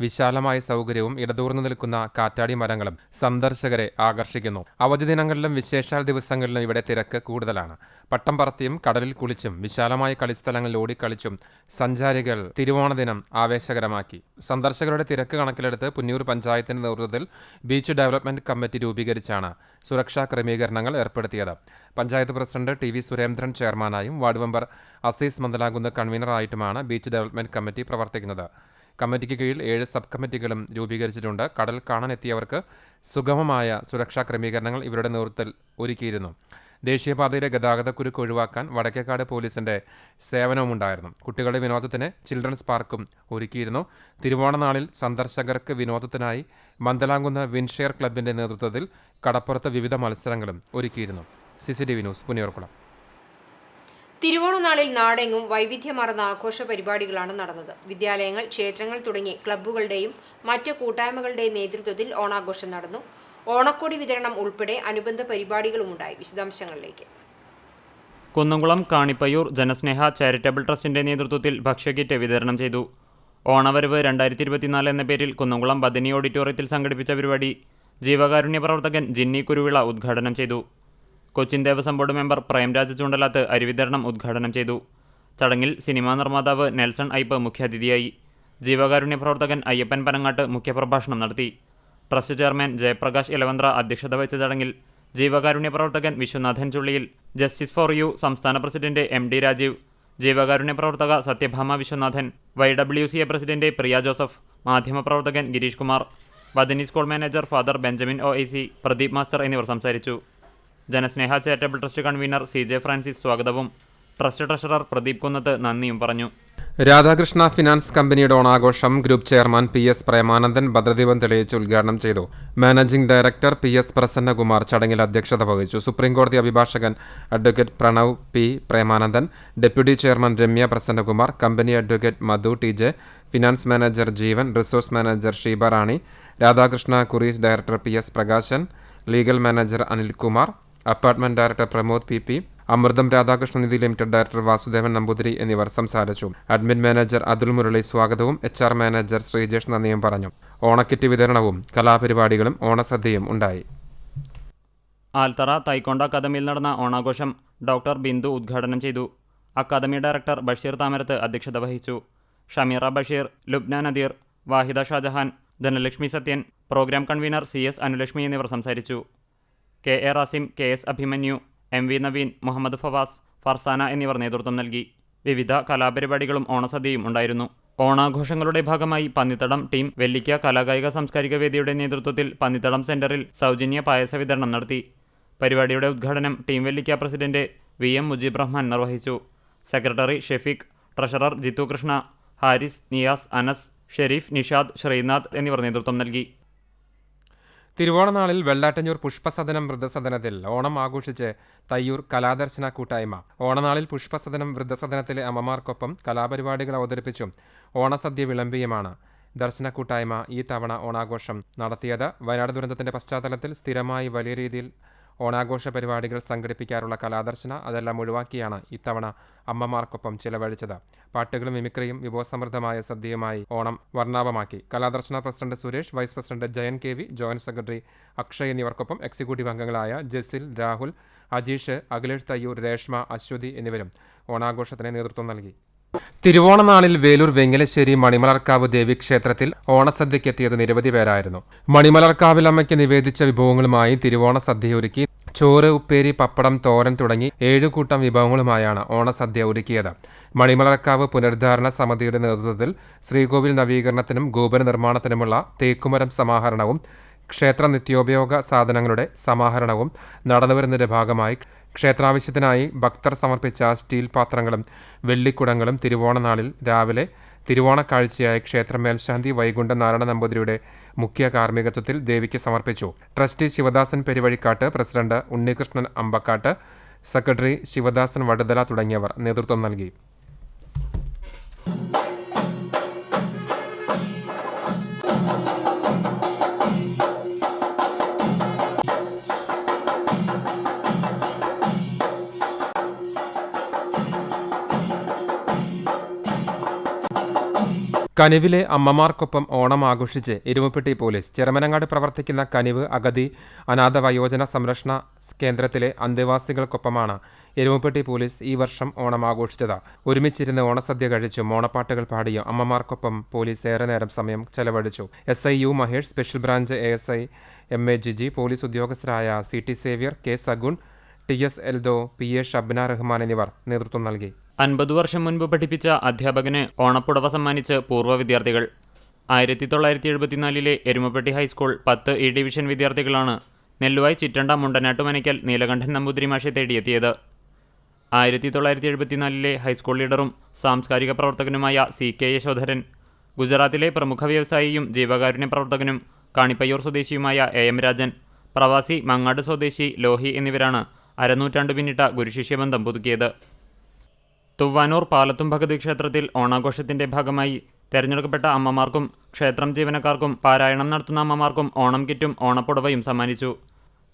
വിശാലമായ സൗകര്യവും ഇടതൂർന്നു നിൽക്കുന്ന കാറ്റാടി മരങ്ങളും സന്ദർശകരെ ആകർഷിക്കുന്നു. അവധി ദിനങ്ങളിലും വിശേഷാൽ ദിവസങ്ങളിലും ഇവിടെ തിരക്ക് കൂടുതലാണ്. പട്ടം പറത്തിയും കടലിൽ കുളിച്ചും വിശാലമായ കളിസ്ഥലങ്ങളിൽ ഓടിക്കളിച്ചും സഞ്ചാരികൾ തിരുവോണ ദിനം ആവേശകരമാക്കി. സന്ദർശകരുടെ തിരക്ക് കണക്കിലെടുത്ത് പുന്നൂർ പഞ്ചായത്തിന്റെ നേതൃത്വത്തിൽ ബീച്ച് ഡെവലപ്മെന്റ് കമ്മിറ്റി രൂപീകരിച്ചാണ് സുരക്ഷാ ക്രമീകരണങ്ങൾ ഏർപ്പെടുത്തിയത്. Panchayat president T V Surendran ചെയർമാനായും വാർഡ് മെമ്പർ അസീസ് മന്ദലാംകുന്ന് കൺവീനറായിട്ടുമാണ് ബീച്ച് ഡെവലപ്മെന്റ് കമ്മിറ്റി പ്രവർത്തിക്കുന്നത്. കമ്മിറ്റിക്ക് കീഴിൽ 7 സബ് കമ്മിറ്റികളും രൂപീകരിച്ചിട്ടുണ്ട്. കടൽ കാണാനെത്തിയവർക്ക് സുഗമമായ സുരക്ഷാ ക്രമീകരണങ്ങൾ ഇവരുടെ നേതൃത്വത്തിൽ ഒരുക്കിയിരുന്നു. ദേശീയപാതയിലെ ഗതാഗതക്കുരുക്ക് ഒഴിവാക്കാൻ വടക്കേക്കാട് പോലീസിന്റെ സേവനവുമുണ്ടായിരുന്നു. കുട്ടികളുടെ വിനോദത്തിന് ചിൽഡ്രൻസ് പാർക്കും ഒരുക്കിയിരുന്നു. തിരുവോണ നാളിൽ സന്ദർശകർക്ക് വിനോദത്തിനായി മന്ദലാംകുന്ന് വിൻഷെയർ ക്ലബിന്റെ നേതൃത്വത്തിൽ കടപ്പുറത്ത് വിവിധ മത്സരങ്ങളും ഒരുക്കിയിരുന്നു. CCTV news, Punnayurkulam. തിരുവോണനാളിൽ നാടെങ്ങും വൈവിധ്യമാർന്ന ആഘോഷ പരിപാടികളാണ് നടന്നത്. വിദ്യാലയങ്ങൾ, ക്ഷേത്രങ്ങൾ തുടങ്ങി ക്ലബ്ബുകളുടെയും മറ്റ് കൂട്ടായ്മകളുടെയും നേതൃത്വത്തിൽ ഓണാഘോഷം നടന്നു. ഓണക്കോടി വിതരണം ഉൾപ്പെടെ അനുബന്ധ പരിപാടികളുമുണ്ടായി. വിശദാംശങ്ങളിലേക്ക്. കുന്നംകുളം കാണിപ്പയ്യൂർ ജനസ്നേഹ ചാരിറ്റബിൾ ട്രസ്റ്റിന്റെ നേതൃത്വത്തിൽ ഭക്ഷ്യക്കിറ്റ് വിതരണം ചെയ്തു. ഓണവരവ് 2024 എന്ന പേരിൽ കുന്നംകുളം ബദനി ഓഡിറ്റോറിയത്തിൽ സംഘടിപ്പിച്ച പരിപാടി ജീവകാരുണ്യ പ്രവർത്തകൻ ജിന്നി കുരുവിള ഉദ്ഘാടനം ചെയ്തു. കൊച്ചിൻ ദേവസ്വം ബോർഡ് മെമ്പർ പ്രേംരാജ് ചൂണ്ടലാത്ത് അരിവിതരണം ഉദ്ഘാടനം ചെയ്തു. ചടങ്ങിൽ സിനിമാ നിർമ്മാതാവ് നെൽസൺ ഐപ്പ് മുഖ്യാതിഥിയായി. ജീവകാരുണ്യ പ്രവർത്തകൻ അയ്യപ്പൻ പനങ്ങാട്ട് മുഖ്യപ്രഭാഷണം നടത്തി. ട്രസ്റ്റ് ചെയർമാൻ ജയപ്രകാശ് ഇലവന്ത്ര അധ്യക്ഷത വഹിച്ച ചടങ്ങിൽ ജീവകാരുണ്യ പ്രവർത്തകൻ Viswanathan Chulliyil, justice for you സംസ്ഥാന പ്രസിഡന്റ് MD രാജീവ്, ജീവകാരുണ്യ പ്രവർത്തക Sathyabhama Viswanathan, YWCA president Priya Joseph, മാധ്യമപ്രവർത്തകൻ Girish Kumar, Bethany school manager father Benjamin OAC, Pradeep master എന്നിവർ സംസാരിച്ചു. ജനസ്നേഹ charitable trust convener CJ Francis സ്വാഗതവും ട്രസ്റ്റ് ട്രഷറർ പ്രദീപ് കുന്നത്ത് നന്ദിയും പറഞ്ഞു. രാധാകൃഷ്ണ ഫിനാൻസ് കമ്പനിയുടെ ഓണാഘോഷം ഗ്രൂപ്പ് ചെയർമാൻ PS പ്രേമാനന്ദൻ ഭദ്രദീപം തെളിയിച്ച് ഉദ്ഘാടനം ചെയ്തു. മാനേജിംഗ് ഡയറക്ടർ PS പ്രസന്നകുമാർ ചടങ്ങിൽ അധ്യക്ഷത വഹിച്ചു. സുപ്രീംകോടതി അഭിഭാഷകൻ advocate Pranav P Premanandan, deputy chairman Ramya Prasannakumar, company advocate Madhu TJ, finance manager Jeevan, resource manager Sheeba Rani, Radhakrishna Kuries director PS Prakashan, legal manager Anilkumar, apartment director Pramod PP, Amritham Radhakrishna Nidhi limited director Vasudevan Namboothiri എന്നിവർ സംസാരിച്ചു. അഡ്മിൻ മാനേജർ അതുൽ മുരളി സ്വാഗതവും HR മാനേജർ ശ്രീജേഷ് നന്ദിയും പറഞ്ഞു. ഓണക്കിറ്റ് വിതരണവും കലാപരിപാടികളും ഓണസദ്യയും ഉണ്ടായി. ആൽത്തറ തൈക്കൊണ്ട അക്കാദമിയിൽ നടന്ന ഓണാഘോഷം ഡോക്ടർ ബിന്ദു ഉദ്ഘാടനം ചെയ്തു. അക്കാദമി ഡയറക്ടർ ബഷീർ താമരത്ത് അധ്യക്ഷത വഹിച്ചു. Shameera Basheer, Lubna Nadeer, Vahida Shajahan, Dhanalakshmi Sathyan, programme convener CS Anulakshmi എന്നിവർ സംസാരിച്ചു. KA Rasim, KS Abhimanyu, MV Naveen, Muhammad Fawaz, Farsana എന്നിവർ നേതൃത്വം നൽകി. വിവിധ കലാപരിപാടികളും ഓണസദ്യയും ഉണ്ടായിരുന്നു. ഓണാഘോഷങ്ങളുടെ ഭാഗമായി പന്നിത്തടം ടീം വെല്ലിക്ക കലാകായിക സാംസ്കാരിക വേദിയുടെ നേതൃത്വത്തിൽ പന്നിത്തടം സെന്ററിൽ സൗജന്യ പായസ വിതരണം നടത്തി. പരിപാടിയുടെ ഉദ്ഘാടനം team Vellikka president VM Mujeeb Rahman നിർവഹിച്ചു. സെക്രട്ടറി ഷെഫീഖ്, ട്രഷറർ ജിത്തു കൃഷ്ണ, ഹാരിസ്, നിയാസ്, അനസ്, ഷെരീഫ്, നിഷാദ്, ശ്രീനാഥ് എന്നിവർ നേതൃത്വം നൽകി. തിരുവോണനാളിൽ വെള്ളാട്ടഞ്ഞൂർ പുഷ്പസദനം വൃദ്ധസദനത്തിൽ ഓണം ആഘോഷിച്ച് തയ്യൂർ കലാദർശന കൂട്ടായ്മ. ഓണനാളിൽ പുഷ്പസദനം വൃദ്ധസദനത്തിലെ അമ്മമാർക്കൊപ്പം കലാപരിപാടികൾ അവതരിപ്പിച്ചും ഓണസദ്യ വിളമ്പിയുമാണ് ദർശന കൂട്ടായ്മ ഈ തവണ ഓണാഘോഷം നടത്തിയത്. വയനാട് ദുരന്തത്തിന്റെ പശ്ചാത്തലത്തിൽ സ്ഥിരമായി വലിയ രീതിയിൽ ഓണാഘോഷ പരിപാടികൾ സംഘടിപ്പിക്കാറുള്ള കലാദർശന അതെല്ലാം ഒഴിവാക്കിയാണ് ഇത്തവണ അമ്മമാർക്കൊപ്പം ചിലവഴിച്ചത്. പാട്ടുകളും മിമിക്രിയും വിഭവസമൃദ്ധമായ സദ്യയുമായി ഓണം വർണ്ണാഭമാക്കി. Kaladarshana president Suresh, vice president Jayan KV, joint secretary Akshay എന്നിവർക്കൊപ്പം എക്സിക്യൂട്ടീവ് അംഗങ്ങളായ ജസിൽ, രാഹുൽ, അജീഷ്, അഖിലേഷ് തയ്യൂർ, രേഷ്മ, അശ്വതി എന്നിവരും ഓണാഘോഷത്തിന് നേതൃത്വം നൽകി. തിരുവോണനാളിൽ വേലൂർ വെങ്ങലശ്ശേരി മണിമലർക്കാവ് ദേവീക്ഷേത്രത്തിൽ ഓണസദ്യക്കെത്തിയത് നിരവധി പേരായിരുന്നു. മണിമലർക്കാവിൽ അമ്മയ്ക്ക് നിവേദിച്ച വിഭവങ്ങളുമായി തിരുവോണ സദ്യയൊരുക്കി ചോറ്, ഉപ്പേരി, പപ്പടം, തോരൻ തുടങ്ങി 7 കൂട്ടം വിഭവങ്ങളുമായാണ് ഓണസദ്യ ഒരുക്കിയത്. മണിമലർക്കാവ് പുനരുദ്ധാരണ സമിതിയുടെ നേതൃത്വത്തിൽ ശ്രീകോവിൽ നവീകരണത്തിനും ഗോപുര നിർമ്മാണത്തിനുമുള്ള തേക്കുമരം സമാഹരണവും ക്ഷേത്ര നിത്യോപയോഗ സാധനങ്ങളുടെ സമാഹരണവും നടന്നുവരുന്നതിന്റെ ഭാഗമായി ക്ഷേത്രാവശ്യത്തിനായി ഭക്തർ സമർപ്പിച്ച സ്റ്റീൽ പാത്രങ്ങളും വെള്ളിക്കുടങ്ങളും തിരുവോണനാളിൽ രാവിലെ തിരുവോണക്കാഴ്ചയായി ക്ഷേത്ര മേൽശാന്തി വൈകുണ്ഠ നാരായണ നമ്പൂതിരിയുടെ മുഖ്യ കാർമ്മികത്വത്തിൽ ദേവിക്ക് സമർപ്പിച്ചു. Trustee Sivadasan പെരുവഴിക്കാട്ട്, president Unnikrishnan അമ്പക്കാട്ട്, secretary Sivadasan Vaduthala തുടങ്ങിയവർ നേതൃത്വം നൽകി. കനിവിലെ അമ്മമാർക്കൊപ്പം ഓണം ആഘോഷിച്ച് എരുമപ്പെട്ടി പോലീസ്. ചെറുമനങ്ങാട് പ്രവർത്തിക്കുന്ന കനിവ് അഗതി അനാഥ വയോജന സംരക്ഷണ കേന്ദ്രത്തിലെ അന്തേവാസികൾക്കൊപ്പമാണ് എരുമപ്പെട്ടി പോലീസ് ഈ വർഷം ഓണം ആഘോഷിച്ചത്. ഒരുമിച്ചിരുന്ന് ഓണസദ്യ കഴിച്ചും ഓണപ്പാട്ടുകൾ പാടിയും അമ്മമാർക്കൊപ്പം പോലീസ് ഏറെ നേരം സമയം ചെലവഴിച്ചു. SI U Mahesh, special branch ASI MA Jiji, police ഉദ്യോഗസ്ഥരായ CT Xavier, K Sagun, TS Eldho, PA Shabna Rahman എന്നിവർ നേതൃത്വം നൽകി. 50 വർഷം മുൻപ് പഠിപ്പിച്ച അധ്യാപകന് ഓണപ്പുടവ സമ്മാനിച്ച് പൂർവ്വ വിദ്യാർത്ഥികൾ. 1974 എരുമപ്പെട്ടി ഹൈസ്കൂൾ 10 E ഡിവിഷൻ വിദ്യാർത്ഥികളാണ് നെല്ലുവായി ചിറ്റണ്ട മുണ്ടനാട്ടുമനയ്ക്കൽ നീലകണ്ഠൻ നമ്പൂതിരി മാഷെ തേടിയെത്തിയത്. 1974 ഹൈസ്കൂൾ ലീഡറും സാംസ്കാരിക പ്രവർത്തകനുമായ CK യശോധരൻ, ഗുജറാത്തിലെ പ്രമുഖ വ്യവസായിയും ജീവകാരുണ്യ പ്രവർത്തകനും കാണിപ്പയ്യൂർ സ്വദേശിയുമായ AM രാജൻ, പ്രവാസി മങ്ങാട് സ്വദേശി ലോഹി എന്നിവരാണ് അരനൂറ്റാണ്ട് പിന്നിട്ട ഗുരുശിഷ്യബന്ധം പുതുക്കിയത്. തുവ്വാനൂർ പാലത്തും ഭഗവതി ക്ഷേത്രത്തിൽ ഓണാഘോഷത്തിന്റെ ഭാഗമായി തെരഞ്ഞെടുക്കപ്പെട്ട അമ്മമാർക്കും ക്ഷേത്രം ജീവനക്കാർക്കും പാരായണം നടത്തുന്ന അമ്മമാർക്കും ഓണം കിറ്റും ഓണപ്പുടവയും സമ്മാനിച്ചു.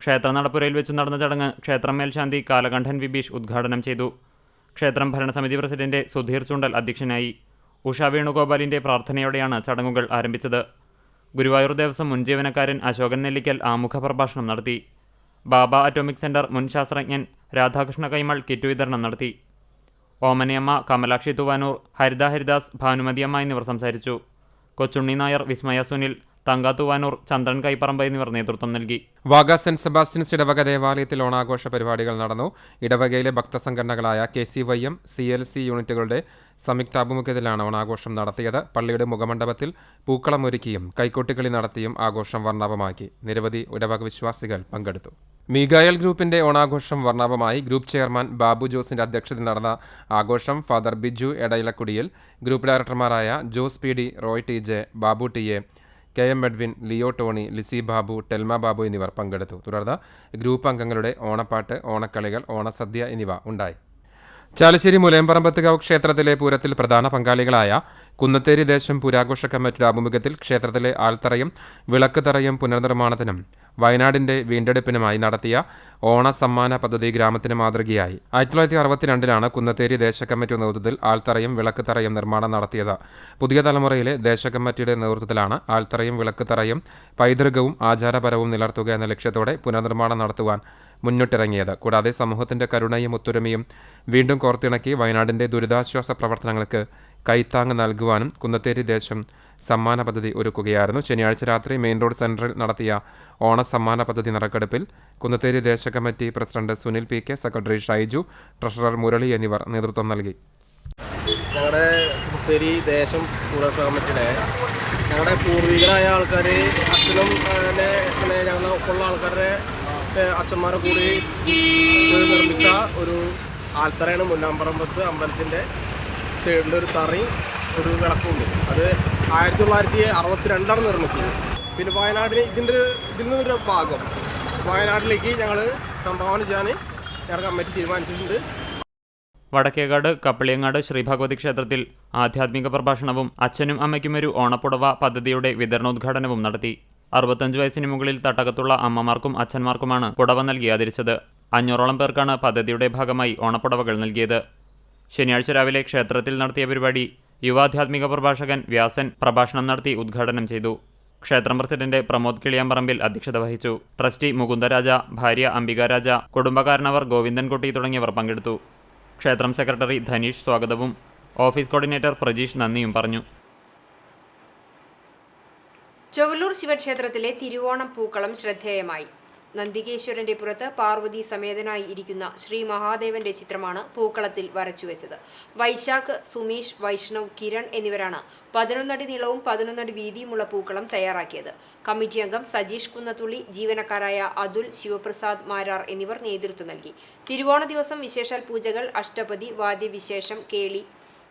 ക്ഷേത്ര നടപ്പുരയിൽ വെച്ച് നടന്ന ചടങ്ങ് ക്ഷേത്രം മേൽശാന്തി കാലകണ്ഠൻ വിബീഷ് ഉദ്ഘാടനം ചെയ്തു. ക്ഷേത്രം ഭരണസമിതി പ്രസിഡന്റ് സുധീർ ചൂണ്ടൽ അധ്യക്ഷനായി. ഉഷ വേണുഗോപാലിന്റെ പ്രാർത്ഥനയോടെയാണ് ചടങ്ങുകൾ ആരംഭിച്ചത്. ഗുരുവായൂർ ദേവസ്വം മുൻ ജീവനക്കാരൻ അശോകൻ നെല്ലിക്കൽ ആമുഖ പ്രഭാഷണം നടത്തി. ബാബ അറ്റോമിക് സെന്റർ മുൻ ശാസ്ത്രജ്ഞൻ രാധാകൃഷ്ണ കൈമൾ കിറ്റ് വിതരണം നടത്തി. ഓമനയമ്മ, കമലാക്ഷി തുവാനൂർ, ഹരിത ഹരിദാസ്, ഭാനുമതിയമ്മ എന്നിവർ സംസാരിച്ചു. കൊച്ചുണ്ണി നായർ, വിസ്മയ സുനിൽ, തങ്ക തുവാനൂർ, ചന്ദ്രൻ കൈപ്പറമ്പ് എന്നിവർ നേതൃത്വം നൽകി. വാഗ സെന്റ് സെബാസ്റ്റ്യൻസ് ഇടവക ദേവാലയത്തിൽ ഓണാഘോഷ പരിപാടികൾ നടന്നു. ഇടവകയിലെ ഭക്തസംഘടനകളായ KCYM, CLC യൂണിറ്റുകളുടെ സംയുക്താഭിമുഖ്യത്തിലാണ് ഓണാഘോഷം നടത്തിയത്. പള്ളിയുടെ മുഖമണ്ഡപത്തിൽ പൂക്കളമൊരുക്കിയും കൈക്കൊട്ടിക്കളി നടത്തിയും ആഘോഷം വർണ്ണാഭമാക്കി. നിരവധി ഇടവക വിശ്വാസികൾ പങ്കെടുത്തു. മീഗായൽ ഗ്രൂപ്പിന്റെ ഓണാഘോഷം വർണ്ണാഭമായി. ഗ്രൂപ്പ് ചെയർമാൻ ബാബു ജോസിന്റെ അധ്യക്ഷതയിൽ നടന്ന ആഘോഷം ഫാദർ ബിജു എടയിലക്കുടിയിൽ, ഗ്രൂപ്പ് ഡയറക്ടർമാരായ Jose PD, Roy TJ, Babu TA, KM Edwin, Leo Tony, Lissy Babu, Thelma Babu എന്നിവർ പങ്കെടുത്തു. തുടർന്ന് ഗ്രൂപ്പ് അംഗങ്ങളുടെ ഓണപ്പാട്ട്, ഓണക്കളികൾ, ഓണസദ്യ എന്നിവ ഉണ്ടായി. ചാലശ്ശേരി മുലയമ്പറമ്പത്തുകാവ് ക്ഷേത്രത്തിലെ പൂരത്തിൽ പ്രധാന പങ്കാളികളായ കുന്നത്തേരി ദേശം പുരാഘോഷ കമ്മിറ്റിയുടെ ആഭിമുഖ്യത്തിൽ ക്ഷേത്രത്തിലെ ആൽത്തറയും വിളക്കുതറയും പുനർനിർമ്മാണത്തിനും വയനാടിന്റെ വീണ്ടെടുപ്പിനുമായി നടത്തിയ ഓണസമ്മാന പദ്ധതി ഗ്രാമത്തിന് മാതൃകയായി. 1962 കുന്നത്തേരി ദേശകമ്മിറ്റിയുടെ നേതൃത്വത്തിൽ ആൽത്തറയും വിളക്കുതറയും നിർമ്മാണം നടത്തിയത്. പുതിയ തലമുറയിലെ ദേശകമ്മിറ്റിയുടെ നേതൃത്വത്തിലാണ് ആൽത്തറയും വിളക്കുതറയും പൈതൃകവും ആചാരപരവും നിലർത്തുക എന്ന ലക്ഷ്യത്തോടെ പുനർനിർമ്മാണം നടത്തുവാൻ മുന്നിട്ടിറങ്ങിയത്. കൂടാതെ സമൂഹത്തിന്റെ കരുണയും ഒത്തൊരുമയും വീണ്ടും കോർത്തിണക്കി വയനാടിന്റെ ദുരിതാശ്വാസ പ്രവർത്തനങ്ങൾക്ക് കൈത്താങ് നൽകുവാനും കുന്നത്തേരി ദേശം സമ്മാന പദ്ധതി ഒരുക്കുകയായിരുന്നു. ശനിയാഴ്ച രാത്രി മെയിൻ റോഡ് സെൻറ്ററിൽ നടത്തിയ ഓണസമ്മാന പദ്ധതി നറുക്കെടുപ്പിൽ കുന്നത്തേരി ദേശ committee president Sunil PK, secretary Shaiju, treasurer Murali എന്നിവർ നേതൃത്വം നൽകി. ഞങ്ങളുടെ കുന്നത്തേരി ദേശം ടൂറിസം കമ്മിറ്റിയുടെ ഞങ്ങളുടെ പൂർവികരായ ആൾക്കാർ, അച്ഛനും പിന്നെ ഞങ്ങളുടെ ഒപ്പമുള്ള ആൾക്കാരുടെ അച്ഛന്മാരെ കൂടി നിർമ്മിച്ച ഒരു ആൽത്തറയാണ് മുന്നാമ്പറമ്പത്ത് അമ്പലത്തിൻ്റെ സൈഡിലൊരു തറയും ഒരു വിളക്കുണ്ട്. അത് 1962 നിർമ്മിച്ചത്. പിന്നെ വയനാടിന് ഇതിൽ നിന്നൊരു ഭാഗം വയനാട്ടിലേക്ക് ഞങ്ങൾ സംഭാവന ചെയ്യാൻ ഞങ്ങളുടെ കമ്മിറ്റി തീരുമാനിച്ചിട്ടുണ്ട്. വടക്കേകാട് കപ്പളിയങ്ങാട് ശ്രീഭഗവതി ക്ഷേത്രത്തിൽ ആധ്യാത്മിക പ്രഭാഷണവും അച്ഛനും അമ്മയ്ക്കും ഒരു ഓണപ്പുടവ പദ്ധതിയുടെ വിതരണോദ്ഘാടനവും നടത്തി. 65 വയസ്സിന് മുകളിൽ തട്ടകത്തുള്ള അമ്മമാർക്കും അച്ഛന്മാർക്കുമാണ് പുടവ നൽകി ആദരിച്ചത്. 500ഓളം പേർക്കാണ് പദ്ധതിയുടെ ഭാഗമായി ഓണപ്പുടവകൾ നൽകിയത്. ശനിയാഴ്ച രാവിലെ ക്ഷേത്രത്തിൽ നടത്തിയ പരിപാടി യുവാധ്യാത്മിക പ്രഭാഷകൻ വ്യാസൻ പ്രഭാഷണം നടത്തി ഉദ്ഘാടനം ചെയ്തു. ക്ഷേത്രം പ്രസിഡന്റ് പ്രമോദ് കിളിയാമ്പറമ്പിൽ അധ്യക്ഷത വഹിച്ചു. ട്രസ്റ്റി മുകുന്ദരാജ, ഭാര്യ അംബികാരാജ, കുടുംബകാരനവർ ഗോവിന്ദൻകുട്ടി തുടങ്ങിയവർ പങ്കെടുത്തു. ക്ഷേത്രം സെക്രട്ടറി ധനീഷ് സ്വാഗതവും ഓഫീസ് കോർഡിനേറ്റർ പ്രജീഷ് നന്ദിയും പറഞ്ഞു. ചൊവ്വലൂർ ശിവക്ഷേത്രത്തിലെ തിരുവോണം പൂക്കളം ശ്രദ്ധേയമായി. നന്ദികേശ്വരന്റെ പുറത്ത് പാർവതി സമേതനായി ഇരിക്കുന്ന ശ്രീ മഹാദേവന്റെ ചിത്രമാണ് പൂക്കളത്തിൽ വരച്ചുവെച്ചത്. വൈശാഖ്, സുമേഷ്, വൈഷ്ണവ്, കിരൺ എന്നിവരാണ് 11 അടി നീളവും 11 അടി വീതിയുമുള്ള പൂക്കളം തയ്യാറാക്കിയത്. കമ്മിറ്റി അംഗം സജീഷ് കുന്നത്തുള്ളി, ജീവനക്കാരായ അതുൽ, ശിവപ്രസാദ് മാരാർ എന്നിവർ നേതൃത്വം നൽകി. തിരുവോണ ദിവസം വിശേഷാൽ പൂജകൾ, അഷ്ടപതി, വാദ്യവിശേഷം, കേളി,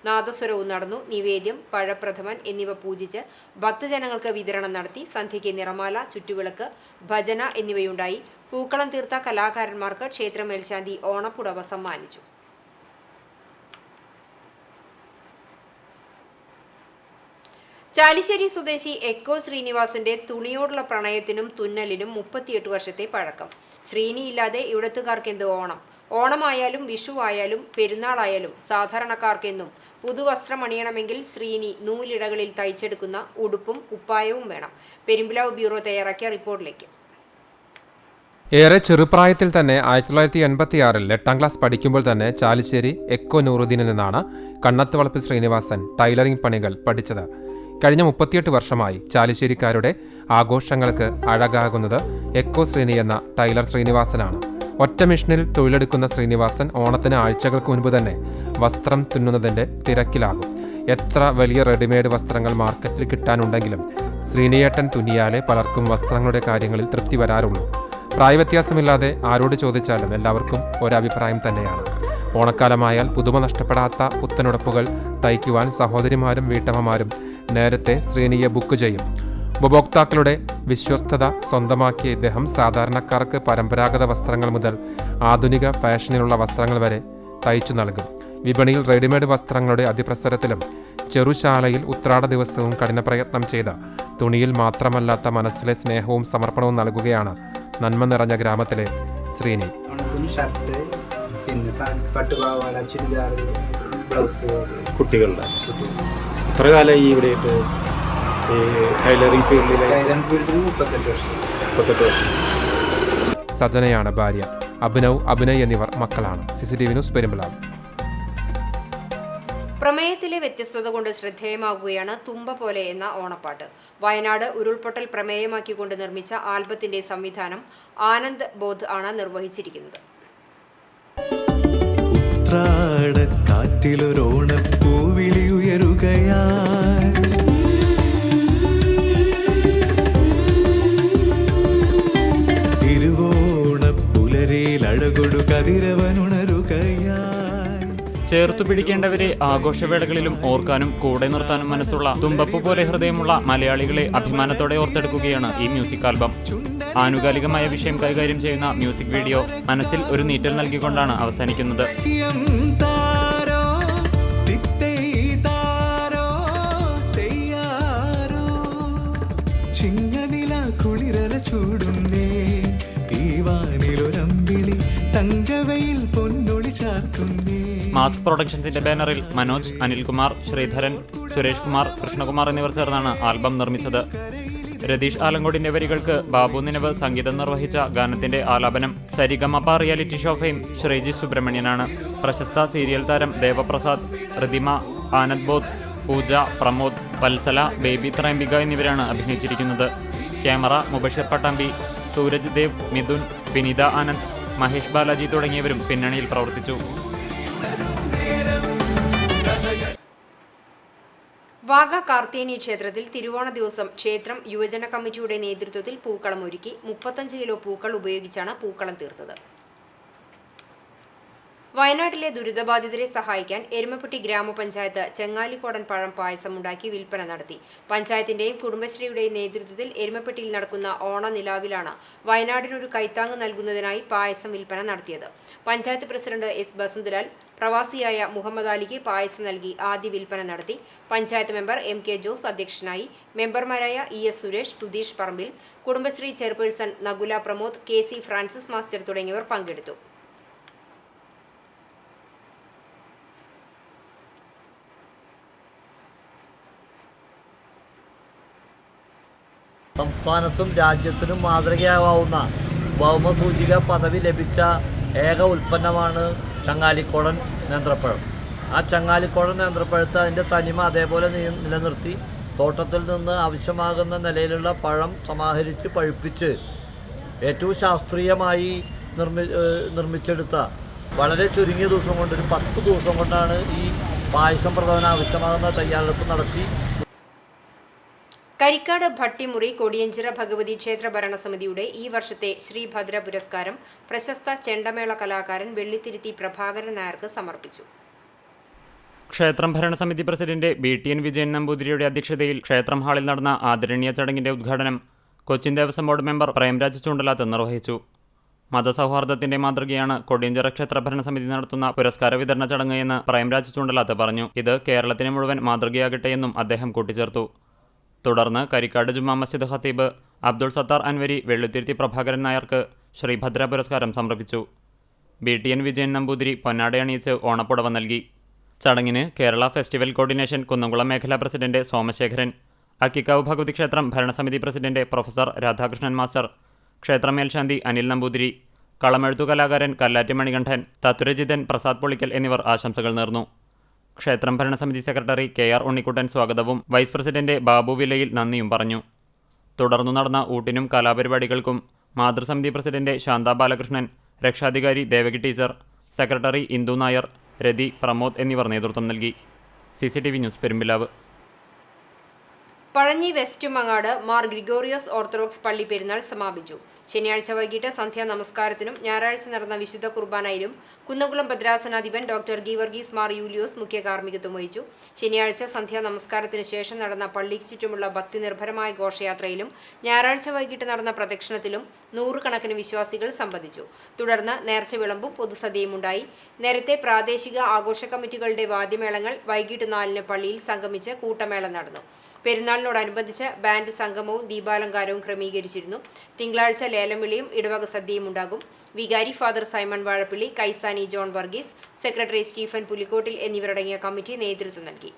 നാദസ്വരവും നടന്നു. നിവേദ്യം, പഴപ്രഥമൻ എന്നിവ പൂജിച്ച് ഭക്തജനങ്ങൾക്ക് വിതരണം നടത്തി. സന്ധ്യയ്ക്ക് നിറമാല, ചുറ്റുവിളക്ക്, ഭജന എന്നിവയുണ്ടായി. പൂക്കളം തീർത്ത കലാകാരന്മാർക്ക് ക്ഷേത്ര മേൽശാന്തി ഓണപ്പുടവ സമ്മാനിച്ചു. ചാലിശ്ശേരി സ്വദേശി എക്കോ ശ്രീനിവാസന്റെ തുണിയോടുള്ള പ്രണയത്തിനും തുന്നലിനും 38 വർഷത്തെ പഴക്കം. ശ്രീനിയില്ലാതെ ഇവിടത്തുകാർക്കെന്ത് ഓണം? ഓണമായാലും വിഷുവായാലും പെരുന്നാളായാലും സാധാരണക്കാർക്കെന്നും പുതുവസ്ത്രം അണിയണമെങ്കിൽ ശ്രീനി നൂലിടകളിൽ തയ്ച്ചെടുക്കുന്ന ഉടുപ്പും കുപ്പായവും വേണം. പെരുമ്പിലാവ് ബ്യൂറോ തയ്യാറാക്കിയ റിപ്പോർട്ടിലേക്ക്. ഏറെ ചെറുപ്രായത്തിൽ തന്നെ 1986 8ാം ക്ലാസ് പഠിക്കുമ്പോൾ തന്നെ ചാലിശ്ശേരി എക്കോ നൂറുദ്ദീനിൽ നിന്നാണ് കണ്ണത്തുവളപ്പിൽ ശ്രീനിവാസൻ ടൈലറിംഗ് പണികൾ പഠിച്ചത്. കഴിഞ്ഞ 38 വർഷമായി ചാലിശ്ശേരിക്കാരുടെ ആഘോഷങ്ങൾക്ക് അഴകാകുന്നത് എക്കോ ശ്രീനി എന്ന ടൈലർ ശ്രീനിവാസനാണ്. ഒറ്റ മെഷീനിൽ തൊഴിലെടുക്കുന്ന ശ്രീനിവാസൻ ഓണത്തിന് ആഴ്ചകൾക്ക് മുൻപ് തന്നെ വസ്ത്രം തുന്നുന്നതിൻ്റെ തിരക്കിലാകും. എത്ര വലിയ റെഡിമെയ്ഡ് വസ്ത്രങ്ങൾ മാർക്കറ്റിൽ കിട്ടാനുണ്ടെങ്കിലും ശ്രീനിയേട്ടൻ തുന്നിയാലേ പലർക്കും വസ്ത്രങ്ങളുടെ കാര്യങ്ങളിൽ തൃപ്തി വരാറുള്ളൂ. പ്രായവ്യത്യാസമില്ലാതെ ആരോട് ചോദിച്ചാലും എല്ലാവർക്കും ഒരഭിപ്രായം തന്നെയാണ്. ഓണക്കാലമായാൽ പുതുമ നഷ്ടപ്പെടാത്ത പുത്തനുടുപ്പുകൾ തയ്ക്കുവാൻ സഹോദരിമാരും വീട്ടമ്മമാരും നേരത്തെ ശ്രീനിയെ ബുക്ക് ചെയ്യും. ഉപഭോക്താക്കളുടെ വിശ്വസ്തത സ്വന്തമാക്കിയ ഇദ്ദേഹം സാധാരണക്കാർക്ക് പരമ്പരാഗത വസ്ത്രങ്ങൾ മുതൽ ആധുനിക ഫാഷനിലുള്ള വസ്ത്രങ്ങൾ വരെ തയ്ച്ചു നൽകും. വിപണിയിൽ റെഡിമെയ്ഡ് വസ്ത്രങ്ങളുടെ അതിപ്രസരത്തിലും ചെറുശാലയിൽ ഉത്രാട ദിവസവും കഠിനപ്രയത്നം ചെയ്ത തുണിയിൽ മാത്രമല്ലാത്ത മനസ്സിലെ സ്നേഹവും സമർപ്പണവും നൽകുകയാണ് നന്മ നിറഞ്ഞ ഗ്രാമത്തിലെ ശ്രീനി. കുട്ടികളുടെ എത്ര കാലമായി ഇവിടെ ടൈലറിംഗ് ഫീൽഡിൽ? 38 വർഷം. സജനയാണ് ഭാര്യ. അഭിനവ്, അഭിനയ് എന്നിവർ മക്കളാണ്. CCTV news, Perumpilavu. പ്രമേയത്തിലെ വ്യത്യസ്തത കൊണ്ട് ശ്രദ്ധേയമാകുകയാണ് തുമ്പ പോലെ എന്ന ഓണപ്പാട്ട്. വയനാട് ഉരുൾപൊട്ടൽ പ്രമേയമാക്കിക്കൊണ്ട് നിർമ്മിച്ച ആൽബത്തിന്റെ സംവിധാനം ആനന്ദ് ബോധ് ആണ് നിർവഹിച്ചിരിക്കുന്നത്. കാറ്റിലൊരോണപ്പൂവിളി ഉയരുകയായി തിരുവോണപ്പുലരിൽ അഴകൊടു കതിരവനുണരുകയായി. ചേർത്തു പിടിക്കേണ്ടവരെ ആഘോഷവേളകളിലും ഓർക്കാനും കൂടെ നിർത്താനും മനസ്സുള്ള തുമ്പപ്പൂ പോലെ ഹൃദയമുള്ള മലയാളികളെ അഭിമാനത്തോടെ ഓർത്തെടുക്കുകയാണ് ഈ മ്യൂസിക് ആൽബം. ആനുകാലികമായ വിഷയം കൈകാര്യം ചെയ്യുന്ന മ്യൂസിക് വീഡിയോ മനസ്സിൽ ഒരു നീറ്റൽ നൽകിക്കൊണ്ടാണ് അവസാനിക്കുന്നത്. മാസ് പ്രൊഡക്ഷൻസിന്റെ ബാനറിൽ മനോജ്, അനിൽകുമാർ, ശ്രീധരൻ, സുരേഷ് കുമാർ, കൃഷ്ണകുമാർ എന്നിവർ ചേർന്നാണ് ആൽബം നിർമ്മിച്ചത്. രതീഷ് ആലങ്കോടിന്റെ വരികൾക്ക് ബാബു നിനവ് സംഗീതം നിർവഹിച്ച ഗാനത്തിന്റെ ആലാപനം Sarigamapa reality show fame Sreeji സുബ്രഹ്മണ്യനാണ്. പ്രശസ്ത സീരിയൽ താരം ദേവപ്രസാദ്, ഋതിമ, ആനന്ദ് ബോധ്, പൂജ, പ്രമോദ്, വത്സല, ബേബി ത്രൈംബിക എന്നിവരാണ് അഭിനയിച്ചിരിക്കുന്നത്. ക്യാമറ മുബഷിർ പട്ടാമ്പി, സൂരജ് ദേവ്, മിഥുൻ, വിനീത ആനന്ദ്, മഹേഷ് ബാലാജി തുടങ്ങിയവരും പിന്നണിയിൽ പ്രവർത്തിച്ചു. വാഗ കാർത്തേനി ക്ഷേത്രത്തിൽ തിരുവോണ ദിവസം ക്ഷേത്രം യുവജന കമ്മിറ്റിയുടെ നേതൃത്വത്തിൽ പൂക്കളം ഒരുക്കി. 35 കിലോ പൂക്കൾ ഉപയോഗിച്ചാണ് പൂക്കളം തീർത്തത്. വയനാട്ടിലെ ദുരിതബാധിതരെ സഹായിക്കാൻ എരുമപ്പെട്ടി ഗ്രാമപഞ്ചായത്ത് ചെങ്ങാലിക്കോടൻ പഴം പായസം ഉണ്ടാക്കി വിൽപ്പന നടത്തി. പഞ്ചായത്തിന്റെയും കുടുംബശ്രീയുടെയും നേതൃത്വത്തിൽ എരുമപ്പെട്ടിയിൽ നടക്കുന്ന ഓണനിലാവിലാണ് വയനാടിനൊരു കൈത്താങ്ങ് നൽകുന്നതിനായി പായസം വിൽപ്പന നടത്തിയത്. പഞ്ചായത്ത് പ്രസിഡന്റ് S ബസന്തലാൽ പ്രവാസിയായ മുഹമ്മദ് അലിക്ക് പായസം നൽകി ആദ്യ വിൽപ്പന നടത്തി. പഞ്ചായത്ത് മെമ്പർ MK ജോസ് അധ്യക്ഷനായി. മെമ്പർമാരായ ES Suresh, Sudheesh Parambil, Kudumbashree chairperson Nakula Pramod, KC Francis master തുടങ്ങിയവർ പങ്കെടുത്തു. സംസ്ഥാനത്തും രാജ്യത്തിനും മാതൃകയാവാവുന്ന ഭൗമസൂചിക പദവി ലഭിച്ച ഏക ഉൽപ്പന്നമാണ് ചങ്ങാലിക്കോടൻ നേന്ത്രപ്പഴം. ആ ചങ്ങാലിക്കോടൻ നേന്ത്രപ്പഴത്ത് അതിൻ്റെ തനിമ അതേപോലെ നിലനിർത്തി തോട്ടത്തിൽ നിന്ന് ആവശ്യമാകുന്ന നിലയിലുള്ള പഴം സമാഹരിച്ച് പഴുപ്പിച്ച് ഏറ്റവും ശാസ്ത്രീയമായി നിർമ്മിച്ചെടുത്ത വളരെ ചുരുങ്ങിയ ദിവസം കൊണ്ട്, ഒരു 10 ദിവസം കൊണ്ടാണ് ഈ പായസം പ്രധാന ആവശ്യമാകുന്ന തയ്യാറെടുപ്പ് നടത്തി. കരിക്കാട് ഭട്ടിമുറി കൊടിയഞ്ചിറ ഭഗവതി ക്ഷേത്ര ഭരണസമിതിയുടെ ഈ വർഷത്തെ ശ്രീഭദ്ര പുരസ്കാരം പ്രശസ്ത ചെണ്ടമേള കലാകാരൻ വെള്ളിത്തിരുത്തി പ്രഭാകരൻ നായർക്ക് സമർപ്പിച്ചു. ക്ഷേത്രം ഭരണസമിതി പ്രസിഡന്റ് BTN വിജയൻ നമ്പൂതിരിയുടെ അധ്യക്ഷതയിൽ ക്ഷേത്രം ഹാളിൽ നടന്ന ആദരണീയ ചടങ്ങിന്റെ ഉദ്ഘാടനം കൊച്ചിൻ ദേവസ്വം ബോർഡ് മെമ്പർ പ്രേംരാജ് ചൂണ്ടലാത്ത് നിർവഹിച്ചു. മതസൗഹാർദ്ദത്തിന്റെ മാതൃകയാണ് കൊടിയഞ്ചിറ ക്ഷേത്ര ഭരണസമിതി നടത്തുന്ന പുരസ്കാര വിതരണ ചടങ്ങ് എന്ന് പ്രേംരാജ് ചൂണ്ടലാത്ത് പറഞ്ഞു. ഇത് കേരളത്തിന് മുഴുവൻ മാതൃകയാകട്ടെയെന്നും അദ്ദേഹം കൂട്ടിച്ചേർത്തു. തുടർന്ന് കരിക്കാട് ജുമാ മസ്ജിദ് ഖത്തീബ് അബ്ദുൾ സത്താർ അൻവരി വെള്ളിത്തിരുത്തി പ്രഭാകരൻ നായർക്ക് ശ്രീഭദ്ര പുരസ്കാരം സമർപ്പിച്ചു. BTN വിജയൻ നമ്പൂതിരി പൊന്നാടയണിയിച്ച് ഓണപ്പുടവ നൽകി. ചടങ്ങിന് കേരള ഫെസ്റ്റിവൽ കോർഡിനേഷൻ കുന്നംകുളം മേഖലാ പ്രസിഡന്റ് സോമശേഖരൻ, അക്കിക്കാവ് ഭഗവതി ക്ഷേത്രം ഭരണസമിതി പ്രസിഡന്റ് പ്രൊഫസർ രാധാകൃഷ്ണൻ മാസ്റ്റർ, ക്ഷേത്ര മേൽശാന്തി അനിൽ നമ്പൂതിരി, കളമെഴുത്തു കലാകാരൻ കല്ലാറ്റി മണികണ്ഠൻ, തത്തുരജിതൻ പ്രസാദ് പൊളിക്കൽ എന്നിവർ ആശംസകൾ നേർന്നു. ക്ഷേത്രം ഭരണസമിതി സെക്രട്ടറി KR ഉണ്ണിക്കുട്ടൻ സ്വാഗതവും വൈസ് പ്രസിഡന്റ് ബാബു വിലയിൽ നന്ദിയും പറഞ്ഞു. തുടർന്നു നടന്ന ഊട്ടിനും കലാപരിപാടികൾക്കും മാതൃസമിതി പ്രസിഡന്റ് ശാന്ത ബാലകൃഷ്ണൻ, രക്ഷാധികാരി ദേവകി ടീച്ചർ, സെക്രട്ടറി ഇന്ദു നായർ, രതി, പ്രമോദ് എന്നിവർ നേതൃത്വം നൽകി. CCTV news Perumpilavu. Pazhanji west Mangad Mar Gregorios orthodox പള്ളി പെരുന്നാൾ സമാപിച്ചു. ശനിയാഴ്ച വൈകിട്ട് സന്ധ്യാ നമസ്കാരത്തിനും ഞായറാഴ്ച നടന്ന വിശുദ്ധ കുർബാനയിലും കുന്നംകുളം ഭദ്രാസനാധിപൻ ഡോക്ടർ ഗീവർഗീസ് മാർ യൂലിയോസ് മുഖ്യ കാർമ്മികത്വം വഹിച്ചു. ശനിയാഴ്ച സന്ധ്യാ നമസ്കാരത്തിന് ശേഷം നടന്ന പള്ളിക്ക് ചുറ്റുമുള്ള ഭക്തിനിർഭരമായ ഘോഷയാത്രയിലും ഞായറാഴ്ച വൈകിട്ട് നടന്ന പ്രദക്ഷിണത്തിലും 100 കണക്കിന് വിശ്വാസികൾ സംബന്ധിച്ചു. തുടർന്ന് നേർച്ച വിളമ്പും പൊതുസദ്യയും ഉണ്ടായി. നേരത്തെ പ്രാദേശിക ആഘോഷ കമ്മിറ്റികളുടെ വാദ്യമേളങ്ങൾ വൈകിട്ട് 4-ന് പള്ളിയിൽ സംഗമിച്ച് കൂട്ടമേളം നടന്നു. പെരുന്നാളിനോടനുബന്ധിച്ച് ബാൻഡ് സംഗമവും ദീപാലങ്കാരവും ക്രമീകരിച്ചിരുന്നു. തിങ്കളാഴ്ച ലേലം വിളിയും ഇടവക സദ്യയും ഉണ്ടാകും. വികാരി ഫാദർ സൈമൺ വാഴപ്പള്ളി, കൈസാനി John Varghese, secretary Stephen Pulikkottil എന്നിവരടങ്ങിയ കമ്മിറ്റി നേതൃത്വം നൽകി.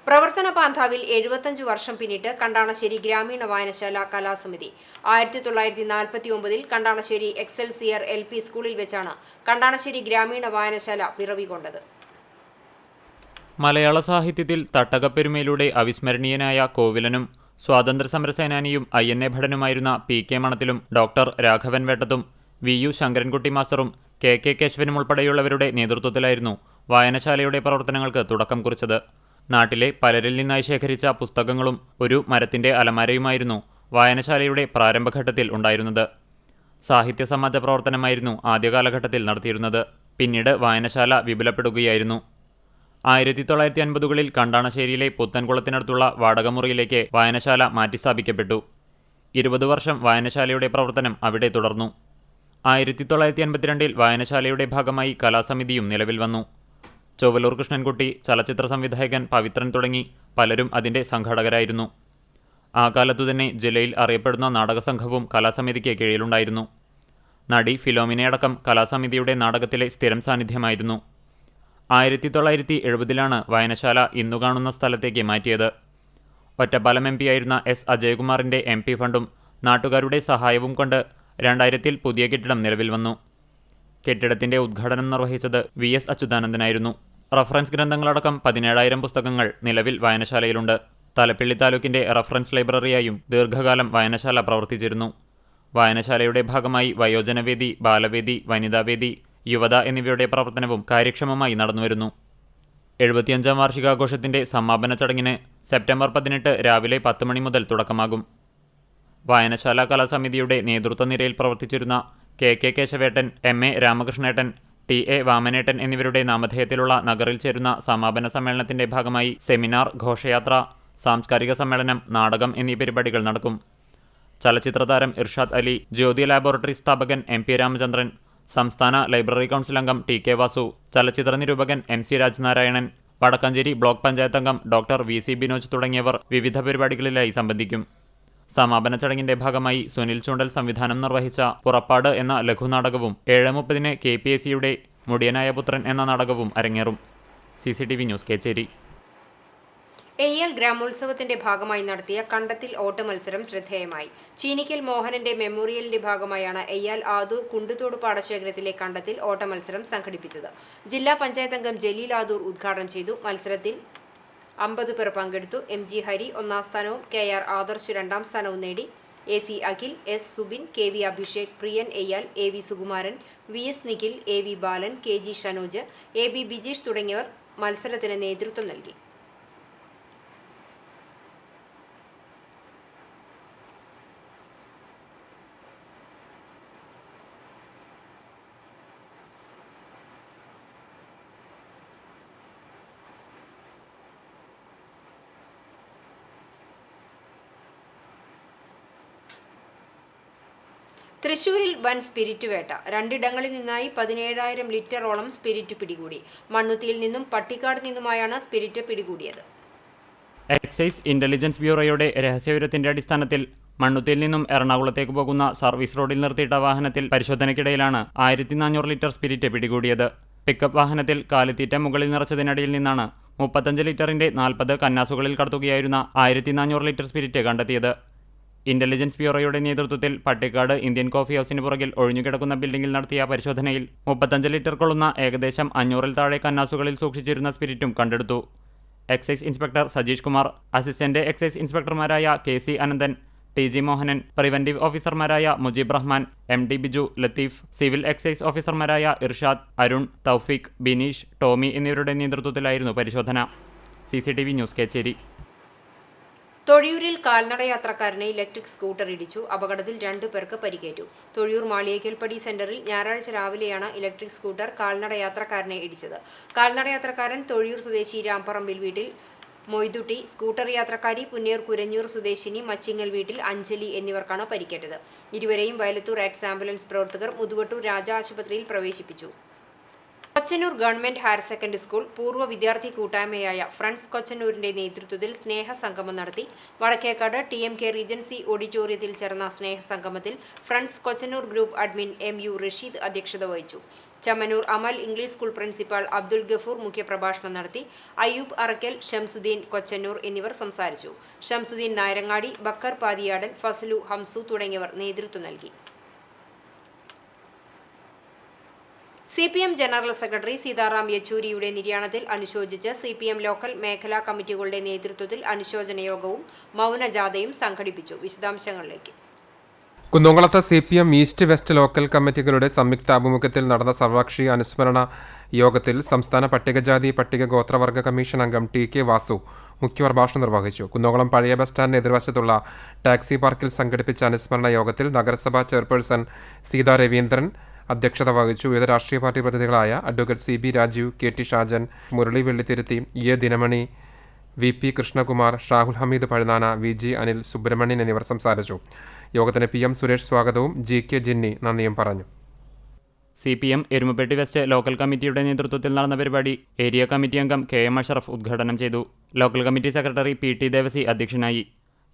പ്രവർത്തന പാന്താവിൽ 75 വർഷം പിന്നിട്ട് കണ്ടാണശ്ശേരി ഗ്രാമീണ വായനശാല കലാസമിതി. 1949-ൽ കണ്ടാണശ്ശേരി എക്സൽസിയർ LP സ്കൂളിൽ വെച്ചാണ് കണ്ടാണശ്ശേരി ഗ്രാമീണ വായനശാല പിറവികൊണ്ടത്. മലയാള സാഹിത്യത്തിൽ തട്ടകപ്പെരുമയിലൂടെ അവിസ്മരണീയനായ കോവിലനും സ്വാതന്ത്ര്യ സമരസേനാനിയും INA ഭടനുമായിരുന്ന PK മണത്തിലും ഡോക്ടർ രാഘവൻ വേട്ടത്തും VU ശങ്കരൻകുട്ടി മാസ്റ്ററും KK കേശവനും ഉൾപ്പെടെയുള്ളവരുടെ നേതൃത്വത്തിലായിരുന്നു വായനശാലയുടെ പ്രവർത്തനങ്ങൾക്ക് തുടക്കം കുറിച്ചത്. നാട്ടിലെ പലരിൽ നിന്നായി ശേഖരിച്ച പുസ്തകങ്ങളും ഒരു മരത്തിന്റെ അലമാരയുമായിരുന്നു വായനശാലയുടെ പ്രാരംഭഘട്ടത്തിൽ ഉണ്ടായിരുന്നത്. സാഹിത്യ സമാജ പ്രവർത്തനമായിരുന്നു ആദ്യകാലഘട്ടത്തിൽ നടത്തിയിരുന്നത്. പിന്നീട് വായനശാല വിപുലപ്പെടുകയായിരുന്നു. 1950കളിൽ കണ്ടാണശ്ശേരിയിലെ പുത്തൻകുളത്തിനടുത്തുള്ള വാടകമുറിയിലേക്ക് വായനശാല മാറ്റിസ്ഥാപിക്കപ്പെട്ടു. 20 വർഷം വായനശാലയുടെ പ്രവർത്തനം അവിടെ തുടർന്നു. 1952ൽ വായനശാലയുടെ ഭാഗമായി കലാസമിതിയും നിലവിൽ വന്നു. ചൊവ്വലൂർ കൃഷ്ണൻകുട്ടി, ചലച്ചിത്ര സംവിധായകൻ പവിത്രൻ തുടങ്ങി പലരും അതിൻ്റെ സംഘാടകരായിരുന്നു. ആ കാലത്തുതന്നെ ജില്ലയിൽ അറിയപ്പെടുന്ന നാടകസംഘവും കലാസമിതിക്ക് കീഴിലുണ്ടായിരുന്നു. നടി ഫിലോമിനയടക്കം കലാസമിതിയുടെ നാടകത്തിലെ സ്ഥിരം സാന്നിധ്യമായിരുന്നു. 1970ലാണ് വായനശാല ഇന്നു കാണുന്ന സ്ഥലത്തേക്ക് മാറ്റിയത്. ഒറ്റപ്പാലം MP ആയിരുന്ന S അജയകുമാറിൻ്റെ MP ഫണ്ടും നാട്ടുകാരുടെ സഹായവും കൊണ്ട് 2000ൽ പുതിയ കെട്ടിടം നിലവിൽ വന്നു. കെട്ടിടത്തിൻ്റെ ഉദ്ഘാടനം നിർവഹിച്ചത് VS അച്യുതാനന്ദനായിരുന്നു. റഫറൻസ് ഗ്രന്ഥങ്ങളടക്കം 17,000 പുസ്തകങ്ങൾ നിലവിൽ വായനശാലയിലുണ്ട്. തലപ്പിള്ളി താലൂക്കിൻ്റെ റഫറൻസ് ലൈബ്രറിയായും ദീർഘകാലം വായനശാല പ്രവർത്തിച്ചിരുന്നു. വായനശാലയുടെ ഭാഗമായി വയോജനവേദി, ബാലവേദി, വനിതാവേദി, യുവത എന്നിവയുടെ പ്രവർത്തനവും കാര്യക്ഷമമായി നടന്നുവരുന്നു. 75ാം വാർഷികാഘോഷത്തിൻ്റെ സമാപന ചടങ്ങിന് സെപ്റ്റംബർ 18 രാവിലെ 10 മണി മുതൽ തുടക്കമാകും. വായനശാല കലാസമിതിയുടെ നേതൃത്വനിരയിൽ പ്രവർത്തിച്ചിരുന്ന KK കേശവേട്ടൻ, MA രാമകൃഷ്ണേട്ടൻ, TA വാമനേട്ടൻ എന്നിവരുടെ നാമധേയത്തിലുള്ള നഗറിൽ ചേരുന്ന സമാപന സമ്മേളനത്തിന്റെ ഭാഗമായി സെമിനാർ, ഘോഷയാത്ര, സാംസ്കാരിക സമ്മേളനം, നാടകം എന്നീ പരിപാടികൾ നടക്കും. ചലച്ചിത്രതാരം ഇർഷാദ് അലി, ജ്യോതി ലാബോറട്ടറി സ്ഥാപകൻ MP രാമചന്ദ്രൻ, സംസ്ഥാന ലൈബ്രറി കൗൺസിൽ അംഗം TK വാസു, ചലച്ചിത്ര നിരൂപകൻ MC രാജ്നാരായണൻ, വടക്കഞ്ചേരി ബ്ലോക്ക് പഞ്ചായത്ത് അംഗം ഡോക്ടർ VC ബിനോജ് തുടങ്ങിയവർ വിവിധ പരിപാടികളിലായി സംബന്ധിക്കും. സമാപന ചടങ്ങിന്റെ ഭാഗമായി സുനിൽ ചൂണ്ടൽ സംവിധാനം നിർവഹിച്ച പുറപ്പാട് എന്ന ലഘുനാടകവും 7:30-ന് KPSCയുടെ മുടിയനായ പുത്രൻ എന്ന നാടകവും അരങ്ങേറും. CCTV news Kecheri. AL ഗ്രാമോത്സവത്തിന്റെ ഭാഗമായി നടത്തിയ കണ്ടത്തിൽ ഓട്ട മത്സരം ശ്രദ്ധേയമായി. ചീനിക്കൽ മോഹനന്റെ മെമ്മോറിയലിന്റെ ഭാഗമായാണ് AL ആദൂർ കുണ്ടുതോട് പാടശേഖരത്തിലെ കണ്ടത്തിൽ ഓട്ട മത്സരം സംഘടിപ്പിച്ചത്. ജില്ലാ പഞ്ചായത്ത് അംഗം ജലീൽ ആദൂർ ഉദ്ഘാടനം ചെയ്തു. മത്സരത്തിൽ 50 പേർ പങ്കെടുത്തു. MG ഹരി 1ാം സ്ഥാനവും KR ആദർശ് 2ാം സ്ഥാനവും നേടി. AC Akhil, S Subin, KV Abhishek, പ്രിയൻ Eyyal, AV Sukumaran, VS Nikhil, AV ബാലൻ, KG ഷനോജ്, AB ബിജീഷ് തുടങ്ങിയവർ മത്സരത്തിന് നേതൃത്വം നൽകി. തൃശൂരിൽ വൻ സ്പിരിറ്റ് വേട്ട. 2 ഇടങ്ങളിൽ നിന്നായി 17,000 ലിറ്ററോളം സ്പിരിറ്റ് പിടികൂടി. മണ്ണുത്തിയിൽ നിന്നും പട്ടിക്കാട് നിന്നുമായാണ് സ്പിരിറ്റ് പിടികൂടിയത്. എക്സൈസ് ഇന്റലിജൻസ് ബ്യൂറോയുടെ രഹസ്യവിവരത്തിന്റെ അടിസ്ഥാനത്തിൽ മണ്ണുത്തിയിൽ നിന്നും എറണാകുളത്തേക്ക് പോകുന്ന സർവീസ് റോഡിൽ നിർത്തിയിട്ട വാഹനത്തിൽ പരിശോധനയ്ക്കിടയിലാണ് 1400 ലിറ്റർ സ്പിരിറ്റ് പിടികൂടിയത്. പിക്കപ്പ് വാഹനത്തിൽ കാലിത്തീറ്റ മുകളിൽ നിറച്ചതിനിടയിൽ നിന്നാണ് 35 ലിറ്ററിന്റെ 40 കന്നാസുകളിൽ കടത്തുകയായിരുന്ന 1400 ലിറ്റർ സ്പിരിറ്റ് കണ്ടെത്തിയത്. ഇന്റലിജൻസ് ബ്യൂറോയുടെ നേതൃത്വത്തിൽ പട്ടിക്കാട് ഇന്ത്യൻ കോഫി ഹൗസിന് പുറകിൽ ഒഴിഞ്ഞുകിടക്കുന്ന ബിൽഡിംഗിൽ നടത്തിയ പരിശോധനയിൽ 35 ലിറ്റർ കൊള്ളുന്ന ഏകദേശം 500-ൽ താഴെ കന്നാസുകളിൽ സൂക്ഷിച്ചിരുന്ന സ്പിരിറ്റും കണ്ടെടുത്തു. Excise inspector Sajeesh Kumar, assistant excise ഇൻസ്പെക്ടർമാരായ KC Ananthan, TG Mohanan, preventive ഓഫീസർമാരായ Mujeeb Rahman, MD Biju, Latheef, civil excise ഓഫീസർമാരായ ഇർഷാദ്, അരുൺ, തൗഫീഖ്, ബിനീഷ്, ടോമി എന്നിവരുടെ നേതൃത്വത്തിലായിരുന്നു പരിശോധന. CCTV news Kechery. തൊഴിയൂരിൽ കാൽനടയാത്രക്കാരനെ ഇലക്ട്രിക് സ്കൂട്ടർ ഇടിച്ചു. അപകടത്തിൽ 2 പേർക്ക് പരിക്കേറ്റു. തൊഴിയൂർ മാളിയേക്കൽപ്പടി സെന്ററിൽ ഞായറാഴ്ച രാവിലെയാണ് ഇലക്ട്രിക് സ്കൂട്ടർ കാൽനടയാത്രക്കാരനെ ഇടിച്ചത്. കാൽനടയാത്രക്കാരൻ തൊഴിയൂർ സ്വദേശി രാംപറമ്പിൽ വീട്ടിൽ മൊയ്തുട്ടി, സ്കൂട്ടർ യാത്രക്കാരി പുന്നേർ കുരഞ്ഞൂർ സ്വദേശിനി മച്ചിങ്ങൽ വീട്ടിൽ അഞ്ജലി എന്നിവർക്കാണ് പരിക്കേറ്റത്. ഇരുവരെയും വയലത്തൂർ എക്സ് ആംബുലൻസ് പ്രവർത്തകർ മുതുവട്ടൂർ രാജ ആശുപത്രിയിൽ പ്രവേശിപ്പിച്ചു. Kochannur government higher secondary school പൂർവ്വ വിദ്യാർത്ഥി കൂട്ടായ്മയായ ഫ്രണ്ട്സ് കൊച്ചന്നൂരിന്റെ നേതൃത്വത്തിൽ സ്നേഹസംഗമം നടത്തി. വടക്കേക്കാട് TMK റീജൻസി ഓഡിറ്റോറിയത്തിൽ ചേർന്ന സ്നേഹസംഗമത്തിൽ friends Kochannur group admin MU Rasheed അധ്യക്ഷത വഹിച്ചു. Chammannur Amal English school principal Abdul Gafoor മുഖ്യപ്രഭാഷണം നടത്തി. അയ്യൂബ് അറക്കൽ, ഷംസുദ്ദീൻ കൊച്ചന്നൂർ എന്നിവർ സംസാരിച്ചു. ഷംസുദ്ദീൻ നായരങ്ങാടി, ബക്കർ പാതിയാടൻ, ഫസലു, ഹംസു തുടങ്ങിയവർ നേതൃത്വം നൽകി. CPM ജനറൽ സെക്രട്ടറി സീതാറാം യെച്ചൂരിയുടെ നിര്യാണത്തിൽ അനുശോചിച്ച് CPM ലോക്കൽ മേഖലാ കമ്മിറ്റികളുടെ നേതൃത്വത്തിൽ അനുശോചന യോഗവും മൗനജാഥയും സംഘടിപ്പിച്ചു. വിശദാംശങ്ങളിലേക്ക്. കുന്നംകുളത്ത് CPM ഈസ്റ്റ് വെസ്റ്റ് ലോക്കൽ കമ്മിറ്റികളുടെ സംയുക്താഭിമുഖ്യത്തിൽ നടന്ന സർവകക്ഷി അനുസ്മരണ യോഗത്തിൽ സംസ്ഥാന പട്ടികജാതി പട്ടിക ഗോത്രവർഗ കമ്മീഷൻ അംഗം TK വാസു മുഖ്യപ്രഭാഷണം നിർവഹിച്ചു. കുന്നംകുളം പഴയ ബസ് സ്റ്റാൻഡിന് എതിർവശത്തുള്ള ടാക്സി പാർക്കിൽ സംഘടിപ്പിച്ച അനുസ്മരണ യോഗത്തിൽ നഗരസഭാ ചെയർപേഴ്സൺ സീതാ രവീന്ദ്രൻ അധ്യക്ഷത വഹിച്ചു. വിവിധ രാഷ്ട്രീയ പാർട്ടി പ്രതിനിധികളായ advocate CB Rajeev, KT Shajan, Murali Vellithiruthi, EA Dinamani, VP Krishnakumar, Shahul Hameed Pazhunana, VG Anil, Subramanian എന്നിവർ സംസാരിച്ചു. യോഗത്തിന് PM സുരേഷ് സ്വാഗതവും GK ജിന്നി നന്ദിയും പറഞ്ഞു. CPM എരുമപ്പെട്ടി വെസ്റ്റ് ലോക്കൽ കമ്മിറ്റിയുടെ നേതൃത്വത്തിൽ നടന്ന പരിപാടി ഏരിയ കമ്മിറ്റി അംഗം KM അഷറഫ് ഉദ്ഘാടനം ചെയ്തു. Local committee secretary PT Devasi അധ്യക്ഷനായി.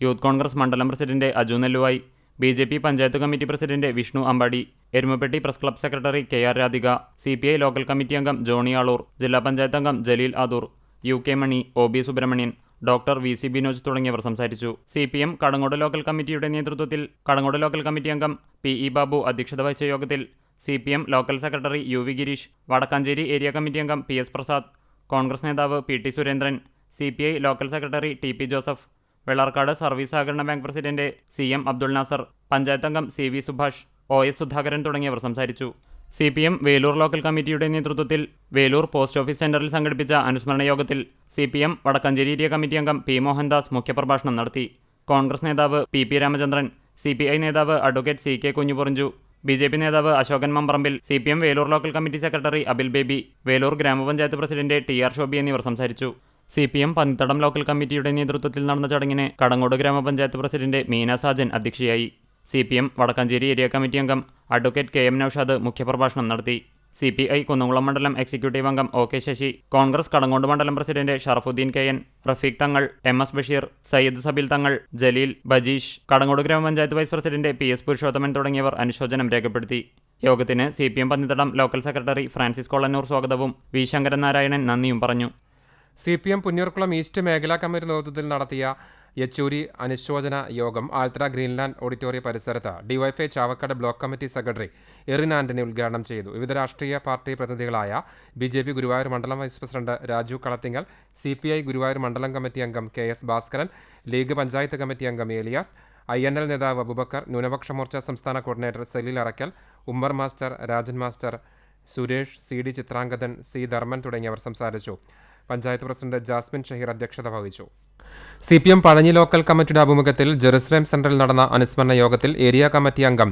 യൂത്ത് കോൺഗ്രസ് മണ്ഡലം president Aju Nelluvayi, BJP panchayat committee president Vishnu Ambadi, Erumapetty press club secretary KR Radhika, CPI local committee അംഗം ജോണി ആളൂർ, ജില്ലാ പഞ്ചായത്ത് അംഗം Jaleel Adoor, UK Mani, OB Subramanian, doctor VC Binoj തുടങ്ങിയവർ സംസാരിച്ചു. CPM കടങ്ങോട് ലോക്കൽ കമ്മിറ്റിയുടെ നേതൃത്വത്തിൽ കടങ്ങോട് ലോക്കൽ കമ്മിറ്റി അംഗം PE ബാബു അധ്യക്ഷത വഹിച്ച യോഗത്തിൽ CPM local secretary UV Girish, Wadakkanchery area committee അംഗം PS പ്രസാദ്, കോൺഗ്രസ് നേതാവ് PT Surendran, CPI local secretary TP Joseph, Vellarkad service സഹകരണ bank president CM Abdul Nasser, panchayat അംഗം CV സുഭാഷ്, OS സുധാകരൻ തുടങ്ങിയവർ സംസാരിച്ചു. CPM വേലൂർ ലോക്കൽ കമ്മിറ്റിയുടെ നേതൃത്വത്തിൽ വേലൂർ പോസ്റ്റ് ഓഫീസ് സെന്ററിൽ സംഘടിപ്പിച്ച അനുസ്മരണ യോഗത്തിൽ CPM വടക്കാഞ്ചേരി ഏരിയ കമ്മിറ്റി അംഗം P മോഹൻദാസ് മുഖ്യപ്രഭാഷണം നടത്തി. കോൺഗ്രസ് നേതാവ് PP രാമചന്ദ്രൻ, CPI നേതാവ് അഡ്വക്കേറ്റ് CK കുഞ്ഞുപൊറിഞ്ചു, BJP നേതാവ് Ashokan Mamparambil, CPM Veloor local committee secretary Abil Baby, Veloor ഗ്രാമപഞ്ചായത്ത് പ്രസിഡന്റ് TR ഷോബി എന്നിവർ സംസാരിച്ചു. CPM പന്നിത്തടം ലോക്കൽ കമ്മിറ്റിയുടെ നേതൃത്വത്തിൽ നടന്ന ചടങ്ങിന് കടങ്ങോട് ഗ്രാമപഞ്ചായത്ത് പ്രസിഡന്റ് മീന സാജൻ അധ്യക്ഷയായി. CPM വടക്കാഞ്ചേരി ഏരിയ കമ്മിറ്റി അംഗം അഡ്വക്കേറ്റ് KM നൌഷാദ് മുഖ്യപ്രഭാഷണം നടത്തി. CPI കുന്നംകുളം മണ്ഡലം എക്സിക്യൂട്ടീവ് അംഗം OK ശശി, കോൺഗ്രസ് കടങ്ങോട് മണ്ഡലം പ്രസിഡന്റ് ഷറഫുദ്ദീൻ KN, റഫീഖ് തങ്ങൾ, MS ബഷീർ, സയ്യിദ് സബീൽ തങ്ങൾ, ജലീൽ, ബജീഷ്, കടങ്ങോട് ഗ്രാമപഞ്ചായത്ത് വൈസ് പ്രസിഡന്റ് PS പുരുഷോത്തമൻ തുടങ്ങിയവർ അനുശോചനം രേഖപ്പെടുത്തി. യോഗത്തിന് CPM Pannithadam local secretary Francis Kollannur സ്വാഗതവും V ശങ്കരൻ നാരായണൻ നന്ദിയും പറഞ്ഞു. CPM പുന്നൂർക്കുളം ഈസ്റ്റ് മേഖലാ കമ്മിറ്റി നേതൃത്വത്തിൽ നടത്തിയ യെച്ചൂരി അനുശോചന യോഗം ആൽത്ര ഗ്രീൻലാൻഡ് ഓഡിറ്റോറിയം പരിസരത്ത് DYFI Chavakkad block committee secretary Erin Antony ഉദ്ഘാടനം ചെയ്തു. വിവിധ രാഷ്ട്രീയ പാർട്ടി പ്രതിനിധികളായ BJP ഗുരുവായൂർ മണ്ഡലം vice president Raju Kalathingal, CPI Guruvayur മണ്ഡലം കമ്മിറ്റി അംഗം KS Bhaskaran, league panchayat committee അംഗം ഏലിയാസ്, INL നേതാവ് അബൂബക്കർ, ന്യൂനപക്ഷ മോർച്ച സംസ്ഥാന coordinator Saleel Arakkal, Ummer master, Rajan master, Suresh, CD Chitrangadan, C Dharman തുടങ്ങിയവർ സംസാരിച്ചു. പഞ്ചായത്ത് പ്രസിഡന്റ് ജാസ്മിൻ ഷഹീർ അധ്യക്ഷത വഹിച്ചു. CPM പഴഞ്ഞി ലോക്കൽ കമ്മിറ്റിയുടെ ആഭിമുഖ്യത്തിൽ ജെറുസലേം സെന്ററിൽ നടന്ന അനുസ്മരണ യോഗത്തിൽ ഏരിയ കമ്മിറ്റി അംഗം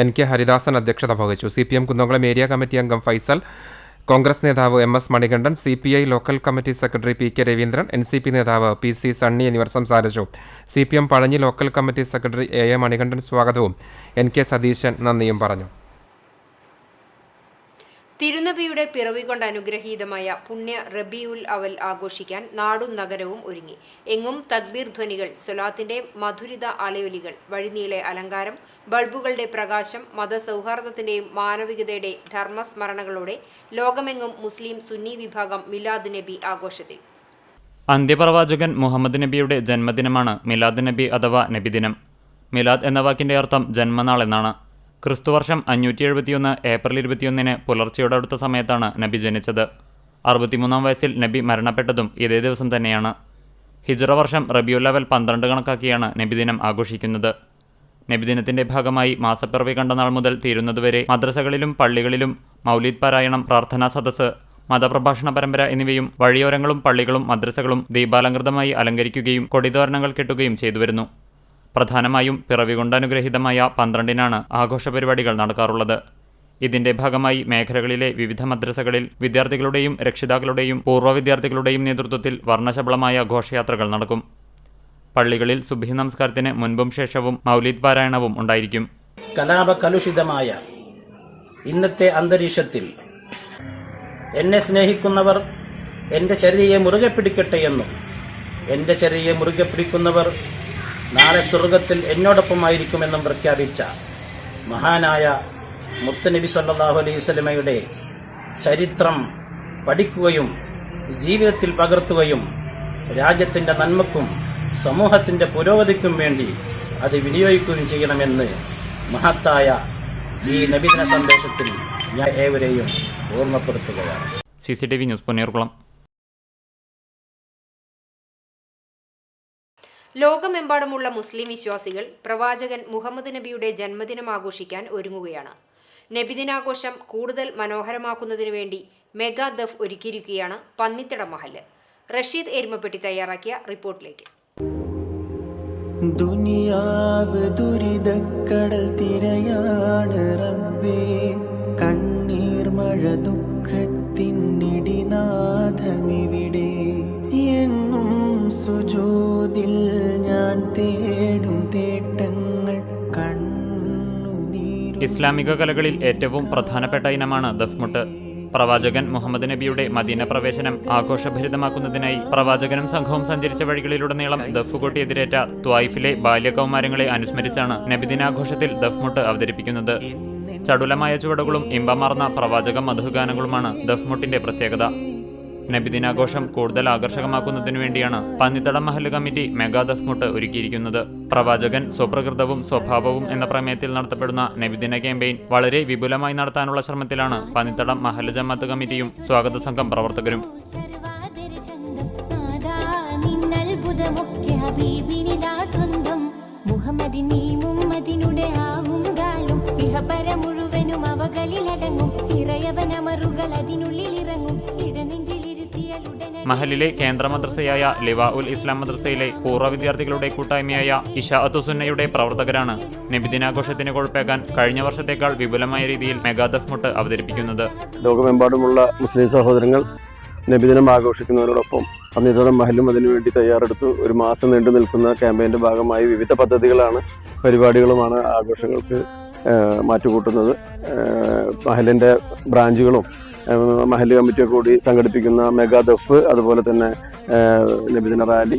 NK ഹരിദാസൻ അധ്യക്ഷത വഹിച്ചു. CPM കുന്നംകുളം ഏരിയ കമ്മിറ്റി അംഗം ഫൈസൽ, കോൺഗ്രസ് നേതാവ് MS Manikandan, CPI local committee secretary PK Raveendran, NCP നേതാവ് PC സണ്ണി എന്നിവർ സംസാരിച്ചു. CPM Pazhanji local committee secretary AA Manikandan സ്വാഗതവും NK സതീശൻ നന്ദിയും പറഞ്ഞു. തിരുനബിയുടെ പിറവി കൊണ്ട് അനുഗ്രഹീതമായ പുണ്യ റബീഉൽ അവൽ ആഘോഷിക്കാൻ നാടും നഗരവും ഒരുങ്ങി. എങ്ങും തക്ബീർ ധ്വനികൾ, സ്വലാത്തിന്റെ മധുരിത അലയൊലികൾ, വഴിനീളെ അലങ്കാരം, ബൾബുകളുടെ പ്രകാശം, മതസൗഹാർദ്ദത്തിന്റെയും മാനവികതയുടെ ധർമ്മസ്മരണകളോടെ ലോകമെങ്ങും മുസ്ലിം സുന്നി വിഭാഗം മിലാദ് നബി ആഘോഷത്തിൽ. അന്ത്യപ്രവാചകൻ മുഹമ്മദ് നബിയുടെ ജന്മദിനമാണ് മിലാദ് നബി അഥവാ നബിദിനം. മിലാദ് എന്ന വാക്കിന്റെ അർത്ഥം ജന്മനാൾ എന്നാണ്. ക്രിസ്തുവർഷം 571 ഏപ്രിൽ 21 പുലർച്ചയോടടുത്ത സമയത്താണ് നബി ജനിച്ചത്. 63-ാം വയസ്സിൽ നബി മരണപ്പെട്ടതും ഇതേ ദിവസം തന്നെയാണ്. ഹിജ്റ വർഷം റബിയുൽ അവൽ 12 കണക്കാക്കിയാണ് നബിദിനം ആഘോഷിക്കുന്നത്. നബിദിനത്തിന്റെ ഭാഗമായി മാസപ്പിറവി കണ്ട നാൾ മുതൽ തീരുന്നതുവരെ മദ്രസകളിലും പള്ളികളിലും മൗലിദ് പാരായണം, പ്രാർത്ഥനാ സദസ്സ്, മതപ്രഭാഷണ പരമ്പര എന്നിവയും വഴിയോരങ്ങളും പള്ളികളും മദ്രസകളും ദീപാലങ്കൃതമായി അലങ്കരിക്കുകയും കൊടിതോരണങ്ങൾ കെട്ടുകയും ചെയ്തുവരുന്നു. പ്രധാനമായും പിറവി കൊണ്ട് അനുഗ്രഹീതമായ 12-നാണ് ആഘോഷ പരിപാടികൾ നടക്കാറുള്ളത്. ഇതിന്റെ ഭാഗമായി മേഖലകളിലെ വിവിധ മദ്രസകളിൽ വിദ്യാർത്ഥികളുടെയും രക്ഷിതാക്കളുടെയും പൂർവ്വ വിദ്യാർത്ഥികളുടെയും നേതൃത്വത്തിൽ വർണ്ണശബളമായ ഘോഷയാത്രകൾ നടക്കും. പള്ളികളിൽ സുബ്ഹി നമസ്കാരത്തിന് മുൻപും ശേഷവും മൗലിദ് പാരായണവും ഉണ്ടായിരിക്കും. കലാപകലുഷിതമായ ഇന്നത്തെ അന്തരീക്ഷത്തിൽ എന്നെ സ്നേഹിക്കുന്നവർ എന്റെ ചര്യയെ മുറുകെ പിടിക്കട്ടെ എന്നും എന്റെ ചര്യയെ മുറുകെ പിടിക്കുന്നവർ നാളെ സ്വർഗത്തിൽ എന്നോടൊപ്പമായിരിക്കുമെന്നും പ്രഖ്യാപിച്ച മഹാനായ മുത്തുനബി സല്ലല്ലാഹു അലൈഹി വസല്ലമയുടെ ചരിത്രം പഠിക്കുകയും ജീവിതത്തിൽ പകർത്തുകയും രാജ്യത്തിന്റെ നന്മക്കും സമൂഹത്തിന്റെ പുരോഗതിക്കും വേണ്ടി അത് വിനിയോഗിക്കുകയും ചെയ്യണമെന്ന് മഹത്തായ ഈ നബിദിന സന്ദേശത്തിൽ ഞാൻ ഏവരെയും ഓർമ്മപ്പെടുത്തുകയാണ്. CCTV news Ponniyoorkulam. ലോകമെമ്പാടുമുള്ള മുസ്ലിം വിശ്വാസികൾ പ്രവാചകൻ മുഹമ്മദ് നബിയുടെ ജന്മദിനം ആഘോഷിക്കാൻ ഒരുങ്ങുകയാണ്. നബിദിനാഘോഷം കൂടുതൽ മനോഹരമാക്കുന്നതിനു വേണ്ടി മെഗാ ദഫ് ഒരുക്കിയിരിക്കുകയാണ് പന്നിത്തട മഹല്ല്. റഷീദ് എരുമപ്പെട്ടി തയ്യാറാക്കിയ റിപ്പോർട്ടിലേക്ക്. ദുനിയാവ് ദുരിതക്കടൽ തിരയാണ് റബ്ബേ, കണ്ണീർ മഴ ദുഃഖത്തിനിടിനാഥമിവിടെ, എന്നും സുജൂദിൽ ഞാൻ തേടും തേട്ടങ്ങൾ കണ്ണുനീർ. ഇസ്ലാമിക കലകളിൽ ഏറ്റവും പ്രധാനപ്പെട്ട ഇനമാണ് ദഫ്മുട്ട്. പ്രവാചകൻ മുഹമ്മദ് നബിയുടെ മദീന പ്രവേശനം ആഘോഷഭരിതമാക്കുന്നതിനായി പ്രവാചകനും സംഘവും സഞ്ചരിച്ച വഴികളിലുടനീളം ദഫ് കൊട്ടി എതിരേറ്റ ത്വായിഫിലെ ബാല്യകൗമാരങ്ങളെ അനുസ്മരിച്ചാണ് നബിദിനാഘോഷത്തിൽ ദഫ്മുട്ട് അവതരിപ്പിക്കുന്നത്. ചടുലമായ ചുവടുകളും ഇമ്പമാർന്ന പ്രവാചക മധുഗാനങ്ങളുമാണ് ദഫ്മുട്ടിന്റെ പ്രത്യേകത. നബിദിനാഘോഷം കൂടുതൽ ആകർഷകമാക്കുന്നതിനു വേണ്ടിയാണ് പന്നിത്തട മഹല്ല് കമ്മിറ്റി മെഗാ ദഫ്മുട്ട് ഒരുക്കിയിരിക്കുന്നത്. പ്രവാചകൻ സ്വപ്രകൃതവും സ്വഭാവവും എന്ന പ്രമേയത്തിൽ നടത്തപ്പെടുന്ന നബിദിന ക്യാമ്പയിൻ വളരെ വിപുലമായി നടത്താനുള്ള ശ്രമത്തിലാണ് പന്നിത്തടം മഹല്ല് ജമാഅത്ത് കമ്മിറ്റിയും സ്വാഗത സംഘം പ്രവർത്തകരും. മഹലിലെ കേന്ദ്ര മദ്രസയായ ലിവാഉൽ ഇസ്ലാം മദ്രസയിലെ പൂർവ്വ വിദ്യാർത്ഥികളുടെ കൂട്ടായ്മയായ ഇശാഅത്തു സുന്നയുടെ പ്രവർത്തകരാണ് നബിദിനാഘോഷത്തിന് കൊഴുപ്പേക്കാൻ കഴിഞ്ഞ വർഷത്തേക്കാൾ വിപുലമായ രീതിയിൽ മെഗാ ദഫ്മുട്ട് അവതരിപ്പിക്കുന്നത്. ലോകമെമ്പാടുമുള്ള മുസ്ലിം സഹോദരങ്ങൾ നബിദിനം ആഘോഷിക്കുന്നതിനോടൊപ്പം പന്നിത്തടം മഹല്ലും അതിനുവേണ്ടി തയ്യാറെടുത്തു. ഒരു മാസം നീണ്ടു നിൽക്കുന്ന ക്യാമ്പയിൻ്റെ ഭാഗമായി വിവിധ പദ്ധതികളാണ്, പരിപാടികളുമാണ് ആഘോഷങ്ങൾക്ക് മാറ്റുകൂട്ടുന്നത്. മഹലിൻ്റെ ബ്രാഞ്ചുകളും മഹല്ല് കമ്മിറ്റിയൊക്കെ കൂടി സംഘടിപ്പിക്കുന്ന മെഗാ ദഫ്, അതുപോലെ തന്നെ നബിദിന റാലി,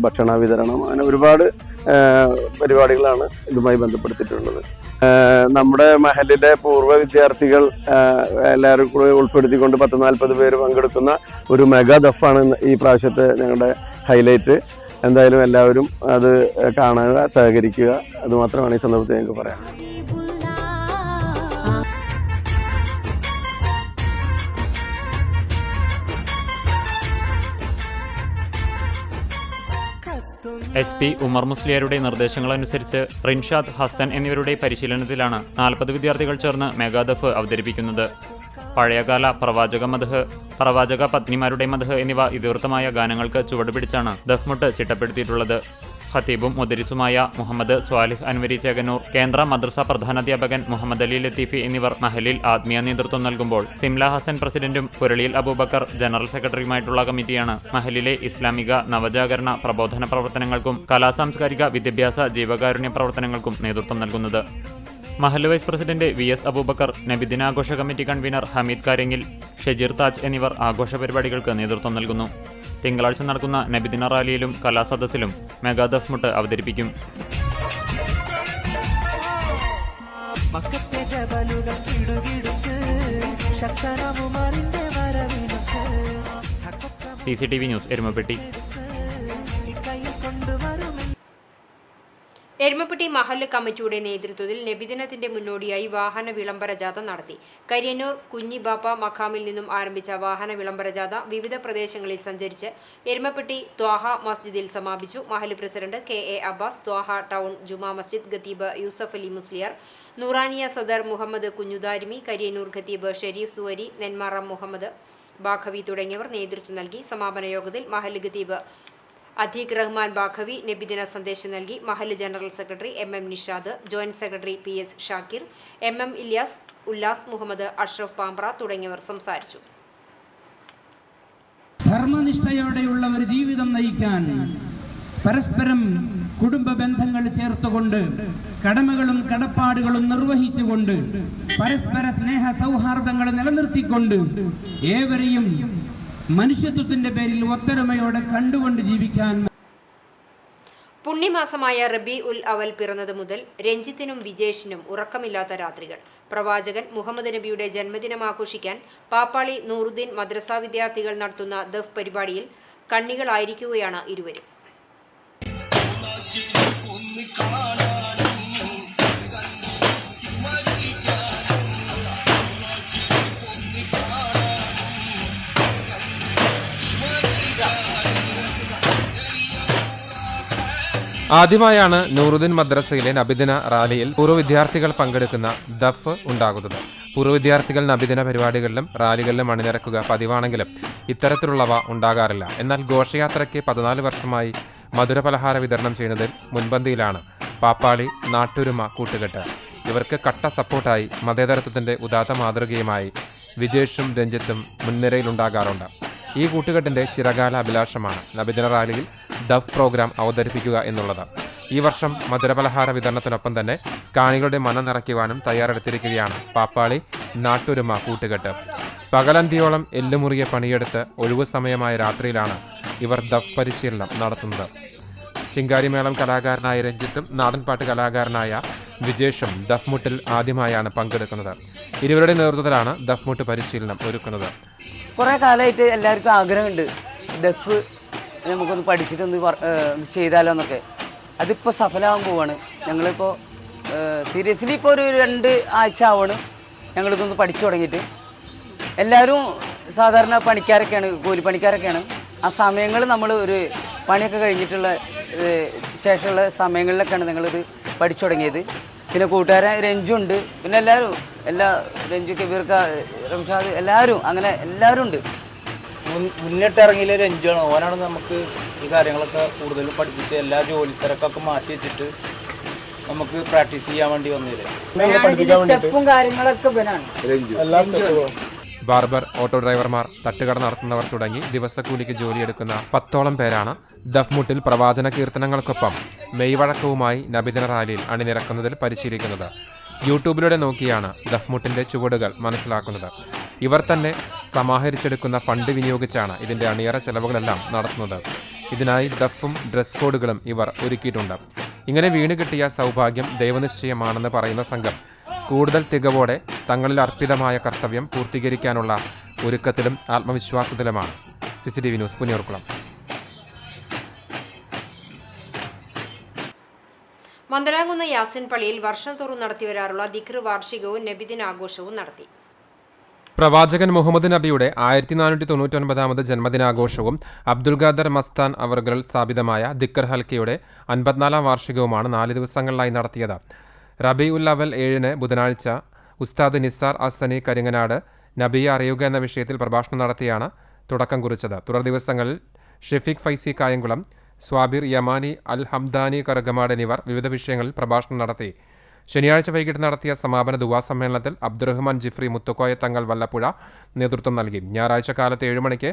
ഭക്ഷണ വിതരണം, അങ്ങനെ ഒരുപാട് പരിപാടികളാണ് ഇതുമായി ബന്ധപ്പെടുത്തിയിട്ടുള്ളത്. നമ്മുടെ മഹലിലെ പൂർവ്വ വിദ്യാർത്ഥികൾ എല്ലാവരും കൂടി ഉൾപ്പെടുത്തിക്കൊണ്ട് 10-40 പേര് പങ്കെടുക്കുന്ന ഒരു മെഗാ ദഫാണ് ഈ പ്രാവശ്യത്തെ ഞങ്ങളുടെ ഹൈലൈറ്റ്. എന്തായാലും എല്ലാവരും അത് കാണുക, സഹകരിക്കുക, അതുമാത്രമാണ് ഈ സന്ദർഭത്തിൽ ഞങ്ങൾക്ക് പറയാം. SP ഉമർ മുസ്ലിയാരുടെ നിർദ്ദേശങ്ങളനുസരിച്ച് റിൻഷാദ്, ഹസൻ എന്നിവരുടെ പരിശീലനത്തിലാണ് 40 വിദ്യാർത്ഥികൾ ചേർന്ന് മെഗാദഫ് അവതരിപ്പിക്കുന്നത്. പഴയകാല പ്രവാചക മദ്ഹ്, പ്രവാചക പത്നിമാരുടെ മദ്ഹ് എന്നിവ ഇതിവൃത്തമായ ഗാനങ്ങൾക്ക് ചുവടുപിടിച്ചാണ് ദഫ്മുട്ട് ചിട്ടപ്പെടുത്തിയിട്ടുള്ളത്. ഖത്തീബും മുദരിസുമായ മുഹമ്മദ് സ്വാലിഹ് അൻവരി ചേകന്നൂർ, കേന്ദ്ര മദ്രസ പ്രധാനാധ്യാപകൻ മുഹമ്മദ് അലി ലത്തീഫി എന്നിവർ മഹലിൽ ആത്മീയ നേതൃത്വം നൽകുമ്പോൾ സിംല ഹസൻ പ്രസിഡന്റും പുരളിയിൽ അബൂബക്കർ ജനറൽ സെക്രട്ടറിയുമായിട്ടുള്ള കമ്മിറ്റിയാണ് മഹലിലെ ഇസ്ലാമിക നവജാഗരണ പ്രബോധന പ്രവർത്തനങ്ങൾക്കും കലാസാംസ്കാരിക വിദ്യാഭ്യാസ ജീവകാരുണ്യ പ്രവർത്തനങ്ങൾക്കും നേതൃത്വം നൽകുന്നത്. Mahal vice president VS Aboobacker, നബിദിനാഘോഷ കമ്മിറ്റി കൺവീനർ ഹമീദ് കാരെങ്കിൽ, ഷജീർ താജ് എന്നിവർ ആഘോഷ പരിപാടികൾക്ക് നേതൃത്വം നൽകുന്നു. തിങ്കളാഴ്ച നടക്കുന്ന നബിദിന റാലിയിലും കലാസദസ്സിലും മെഗാദഫ് മുട്ട് അവതരിപ്പിക്കും. CCTV news, Erumapetty. എരുമപ്പെട്ടി മഹല്ല് കമ്മിറ്റിയുടെ നേതൃത്വത്തിൽ നബിദിനത്തിന്റെ മുന്നോടിയായി വാഹന വിളംബര ജാഥ നടത്തി. കരിയന്നൂർ കുഞ്ഞിബാപ്പ മഖാമിൽ നിന്നും ആരംഭിച്ച വാഹന വിളംബര ജാഥ വിവിധ പ്രദേശങ്ങളിൽ സഞ്ചരിച്ച് എരുമപ്പെട്ടി ത്വാഹ മസ്ജിദിൽ സമാപിച്ചു. മഹല്ല് president KA Abbas, Thwaha town Juma Masjid ഖത്തീബ് യൂസഫ് അലി മുസ്ലിയാർ, നൂറാനിയ സദർ മുഹമ്മദ് കുഞ്ഞുദാരിമി, കരിയന്നൂർ ഖത്തീബ് ഷെരീഫ് സുവരി, നെന്മാറ മുഹമ്മദ് ബാഖവി തുടങ്ങിയവർ നേതൃത്വം നൽകി. സമാപന യോഗത്തിൽ മഹല്ല് ഖത്തീബ് അദീഖ് റഹ്മാൻ ബാഖവി നബിദിന സന്ദേശം നൽകി. മഹല്ല് general secretary MM Nishad, joint secretary PS Shakir, MM Ilyas, Ullas Muhammad, Ashraf Pambra തുടങ്ങിയവർ സംസാരിച്ചു. ധർമ്മനിഷ്ഠയോടെയുള്ള ഒരു ജീവിതം നയിക്കാൻ പരസ്പരം കുടുംബ ബന്ധങ്ങൾ ചേർത്തുകൊണ്ട് കടമകളും കടപ്പാടുകളും നിർവഹിച്ചുകൊണ്ട് പരസ്പര സ്നേഹ സൗഹാർദ്ദങ്ങൾ നിലനിർത്തിക്കൊണ്ട് ഏവരെയും മനുഷ്യത്വത്തിന്റെ പേരിൽ ഒത്തൊരുമയോടെ കണ്ടുകൊണ്ട് ജീവിക്കാൻ. പുണ്യമാസമായ റബി ഉൽ അവൽ പിറന്നത് മുതൽ രഞ്ജിത്തിനും വിജേഷിനും ഉറക്കമില്ലാത്ത രാത്രികൾ. പ്രവാചകൻ മുഹമ്മദ് നബിയുടെ ജന്മദിനം ആഘോഷിക്കാൻ പാപ്പാളി നൂറുദ്ദീൻ മദ്രസ വിദ്യാർത്ഥികൾ നടത്തുന്ന ദഫ് പരിപാടിയിൽ കണ്ണികളായിരിക്കുകയാണ് ഇരുവരും. ആദ്യമായാണ് നൂറുദ്ദീൻ മദ്രസയിലെ നബിദിന റാലിയിൽ പൂർവ്വ വിദ്യാർത്ഥികൾ പങ്കെടുക്കുന്ന ദഫ് ഉണ്ടാകുന്നത്. പൂർവ്വ വിദ്യാർത്ഥികൾ നബിദിന പരിപാടികളിലും റാലികളിലും അണിനിരക്കുക പതിവാണെങ്കിലും ഇത്തരത്തിലുള്ളവ ഉണ്ടാകാറില്ല. എന്നാൽ ഘോഷയാത്രയ്ക്ക് 14 വർഷമായി മധുരപലഹാര വിതരണം ചെയ്യുന്നതിൽ മുൻപന്തിയിലാണ് പാപ്പാളി നാട്ടുരുമ കൂട്ടുകെട്ട്. ഇവർക്ക് കട്ട സപ്പോർട്ടായി മതേതരത്വത്തിന്റെ ഉദാത്ത മാതൃകയുമായി വിജേഷും രഞ്ജിത്തും മുൻനിരയിലുണ്ടാകാറുണ്ട്. ഈ കൂട്ടുകെട്ടിന്റെ ചിരകാല അഭിലാഷമാണ് നബിദിന റാലിയിൽ ദഫ് പ്രോഗ്രാം അവതരിപ്പിക്കുക എന്നുള്ളത്. ഈ വർഷം മധുരപലഹാര വിതരണത്തിനൊപ്പം തന്നെ കാണികളുടെ മനം നിറയ്ക്കുവാനും തയ്യാറെടുത്തിരിക്കുകയാണ് പാപ്പാളി നാട്ടുരുമ കൂട്ടുകെട്ട്. പകലന്തിയോളം എല്ലുമുറിയെ പണിയെടുത്ത് ഒഴിവു സമയമായ രാത്രിയിലാണ് ഇവർ ദഫ് പരിശീലനം നടത്തുന്നത്. ശിങ്കാരിമേളം കലാകാരനായ രഞ്ജിത്തും നാടൻപാട്ട് കലാകാരനായ വിജേഷും ദഫ്മുട്ടിൽ ആദ്യമായാണ് പങ്കെടുക്കുന്നത്. ഇരുവരുടെ നേതൃത്വത്തിലാണ് ദഫ്മുട്ട് പരിശീലനം ഒരുക്കുന്നത്. കുറേ കാലമായിട്ട് എല്ലാവർക്കും ആഗ്രഹമുണ്ട് ദഫ് നമുക്കൊന്ന് പഠിച്ചിട്ടൊന്ന് ചെയ്താലോ എന്നൊക്കെ. അതിപ്പോൾ സഫലമാകാൻ പോവാണ്. ഞങ്ങളിപ്പോൾ സീരിയസ്ലി ഇപ്പോൾ ഒരു 2 ആഴ്ച ആവാണ് ഞങ്ങളിതൊന്ന് പഠിച്ചു തുടങ്ങിയിട്ട്. എല്ലാവരും സാധാരണ പണിക്കാരൊക്കെയാണ്, കൂലിപ്പണിക്കാരൊക്കെയാണ്. ആ സമയങ്ങൾ നമ്മൾ ഒരു പണിയൊക്കെ കഴിഞ്ഞിട്ടുള്ള ശേഷമുള്ള സമയങ്ങളിലൊക്കെയാണ് ഞങ്ങളിത് പഠിച്ചു തുടങ്ങിയത്. പിന്നെ കൂട്ടുകാരൻ രഞ്ജുണ്ട്, പിന്നെ രഞ്ജു കബീർക്ക, റംഷാദ്, എല്ലാവരും അങ്ങനെ എല്ലാവരും ഉണ്ട്. മുന്നിട്ടിറങ്ങിയിലെ രഞ്ജുവാണ്. ഓനാണ് നമുക്ക് ഈ കാര്യങ്ങളൊക്കെ കൂടുതലും പഠിപ്പിച്ച് എല്ലാ ജോലി തിരക്കൊക്കെ മാറ്റി വെച്ചിട്ട് നമുക്ക് പ്രാക്ടീസ് ചെയ്യാൻ വേണ്ടി വന്നില്ലേ. സ്റ്റെപ്പും കാര്യങ്ങളൊക്കെ ബാർബർ, ഓട്ടോ ഡ്രൈവർമാർ, തട്ടുകട നടത്തുന്നവർ തുടങ്ങി ദിവസക്കൂലിക്ക് ജോലിയെടുക്കുന്ന 10ഓളം പേരാണ് ദഫ്മുട്ടിൽ പ്രവാചന കീർത്തനങ്ങൾക്കൊപ്പം മെയ്വഴക്കവുമായി നബിദിന റാലിയിൽ അണിനിരക്കുന്നതിൽ പരിശീലിക്കുന്നത്. യൂട്യൂബിലൂടെ നോക്കിയാണ് ദഫ്മുട്ടിന്റെ ചുവടുകൾ മനസ്സിലാക്കുന്നത്. ഇവർ തന്നെ സമാഹരിച്ചെടുക്കുന്ന ഫണ്ട് വിനിയോഗിച്ചാണ് ഇതിന്റെ അണിയറ ചെലവുകളെല്ലാം നടത്തുന്നത്. ഇതിനായി ദഫും ഡ്രസ് കോഡുകളും ഇവർ ഒരുക്കിയിട്ടുണ്ട്. ഇങ്ങനെ വീണുകിട്ടിയ സൗഭാഗ്യം ദൈവനിശ്ചയമാണെന്ന് പറയുന്ന സംഘം കൂടുതൽ തികവോടെ തങ്ങളിൽ അർപ്പിതമായ കർത്തവ്യം പൂർത്തീകരിക്കാനുള്ള ഒരുക്കത്തിലും ആത്മവിശ്വാസത്തിലുമാണ്. CCTV news, Punnayurkulam. മന്ദലാംകുന്ന് യാസിൻ പള്ളിയിൽ വർഷം തോറും നടത്തിവരാറുള്ള ദിക്ർ വാർഷികവും നബിദിനാഘോഷവും നടത്തി. പ്രവാചകൻ മുഹമ്മദ് നബിയുടെ 1499 ജന്മദിനാഘോഷവും അബ്ദുൽ ഖാദർ മസ്താൻ അവർകളിൽ സ്ഥാപിതമായ ദിക്കർ ഹൽക്കയുടെ 54-ാം വാർഷികവുമാണ് 4 ദിവസങ്ങളിലായി നടത്തിയത്. റബീഉൽ അവൽ 7 ബുധനാഴ്ച ഉസ്താദ് നിസാർ അസനി കരിങ്ങനാട് നബിയെ അറിയുക എന്ന വിഷയത്തിൽ പ്രഭാഷണം നടത്തിയാണ് തുടക്കം കുറിച്ചത്. തുടർ ദിവസങ്ങളിൽ ഷെഫീഖ് ഫൈസി കായംകുളം, സ്വാബിർ യമാനി അൽ ഹംദാനി കറുകമാട് എന്നിവർ വിവിധ വിഷയങ്ങളിൽ പ്രഭാഷണം നടത്തി. ശനിയാഴ്ച വൈകിട്ട് നടത്തിയ സമാപന ദുവാ സമ്മേളനത്തിൽ അബ്ദുറഹ്മാൻ ജിഫ്രി മുത്തുക്കോയ തങ്ങൾ വല്ലപ്പുഴ നേതൃത്വം നൽകി. ഞായറാഴ്ച കാലത്ത് 7 മണിക്ക്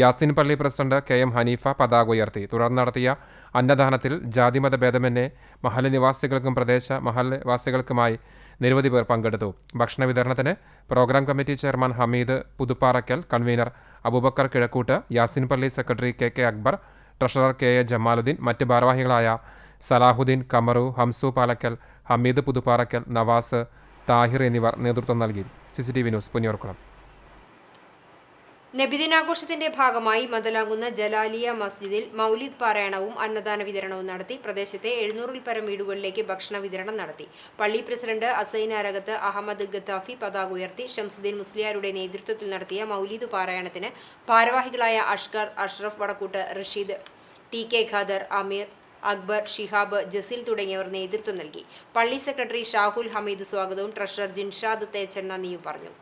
യാസിൻ പള്ളി പ്രസിഡന്റ് KM ഹനീഫ പതാക ഉയർത്തി. തുടർന്ന് നടത്തിയ അന്നദാനത്തിൽ ജാതിമത ഭേദമന്യേ മഹല്ല് നിവാസികൾക്കും പ്രദേശ മഹല്വാസികൾക്കുമായി നിരവധി പേർ പങ്കെടുത്തു. ഭക്ഷണ വിതരണത്തിന് programme committee chairman Hameed Puthupparakkal, convener Aboobacker Kizhakkoot, Yasin പള്ളി secretary KK Akbar, treasurer KA Jamaluddin, മറ്റ് ഭാരവാഹികളായ സലാഹുദ്ദീൻ കമറു, ഹംസു പാലക്കൽ, ഹമീദ് പുതുപ്പാറക്കൽ, നവാസ്, താഹിർ എന്നിവർ നേതൃത്വം നൽകി. CCTV news Punniyurkulam. നബിദിനാഘോഷത്തിന്റെ ഭാഗമായി മദലാകുന്ന ജലാലിയ മസ്ജിദിൽ മൗലിദ് പാരായണവും അന്നദാന വിതരണവും നടത്തി. പ്രദേശത്തെ 700-ൽ പരം വീടുകളിലേക്ക് ഭക്ഷണ വിതരണം നടത്തി. പള്ളി പ്രസിഡന്റ് അസൈനാരകത്ത് അഹമ്മദ് ഗത്താഫി പതാക ഉയർത്തി. ഷംസുദ്ദീൻ മുസ്ലിയാരുടെ നേതൃത്വത്തിൽ നടത്തിയ മൗലിദ് പാരായണത്തിന് ഭാരവാഹികളായ അഷ്കർ, അഷ്റഫ് വടക്കൂട്ട്, റഷീദ്, TK ഖാദർ, അമീർ, അക്ബർ, ഷിഹാബ്, ജസീൽ തുടങ്ങിയവർ നേതൃത്വം നൽകി. പള്ളി സെക്രട്ടറി ഷാഹുൽ ഹമീദ് സ്വാഗതവും ട്രഷറർ ജിൻഷാദ് തേച്ചൻ നന്ദിയും പറഞ്ഞു.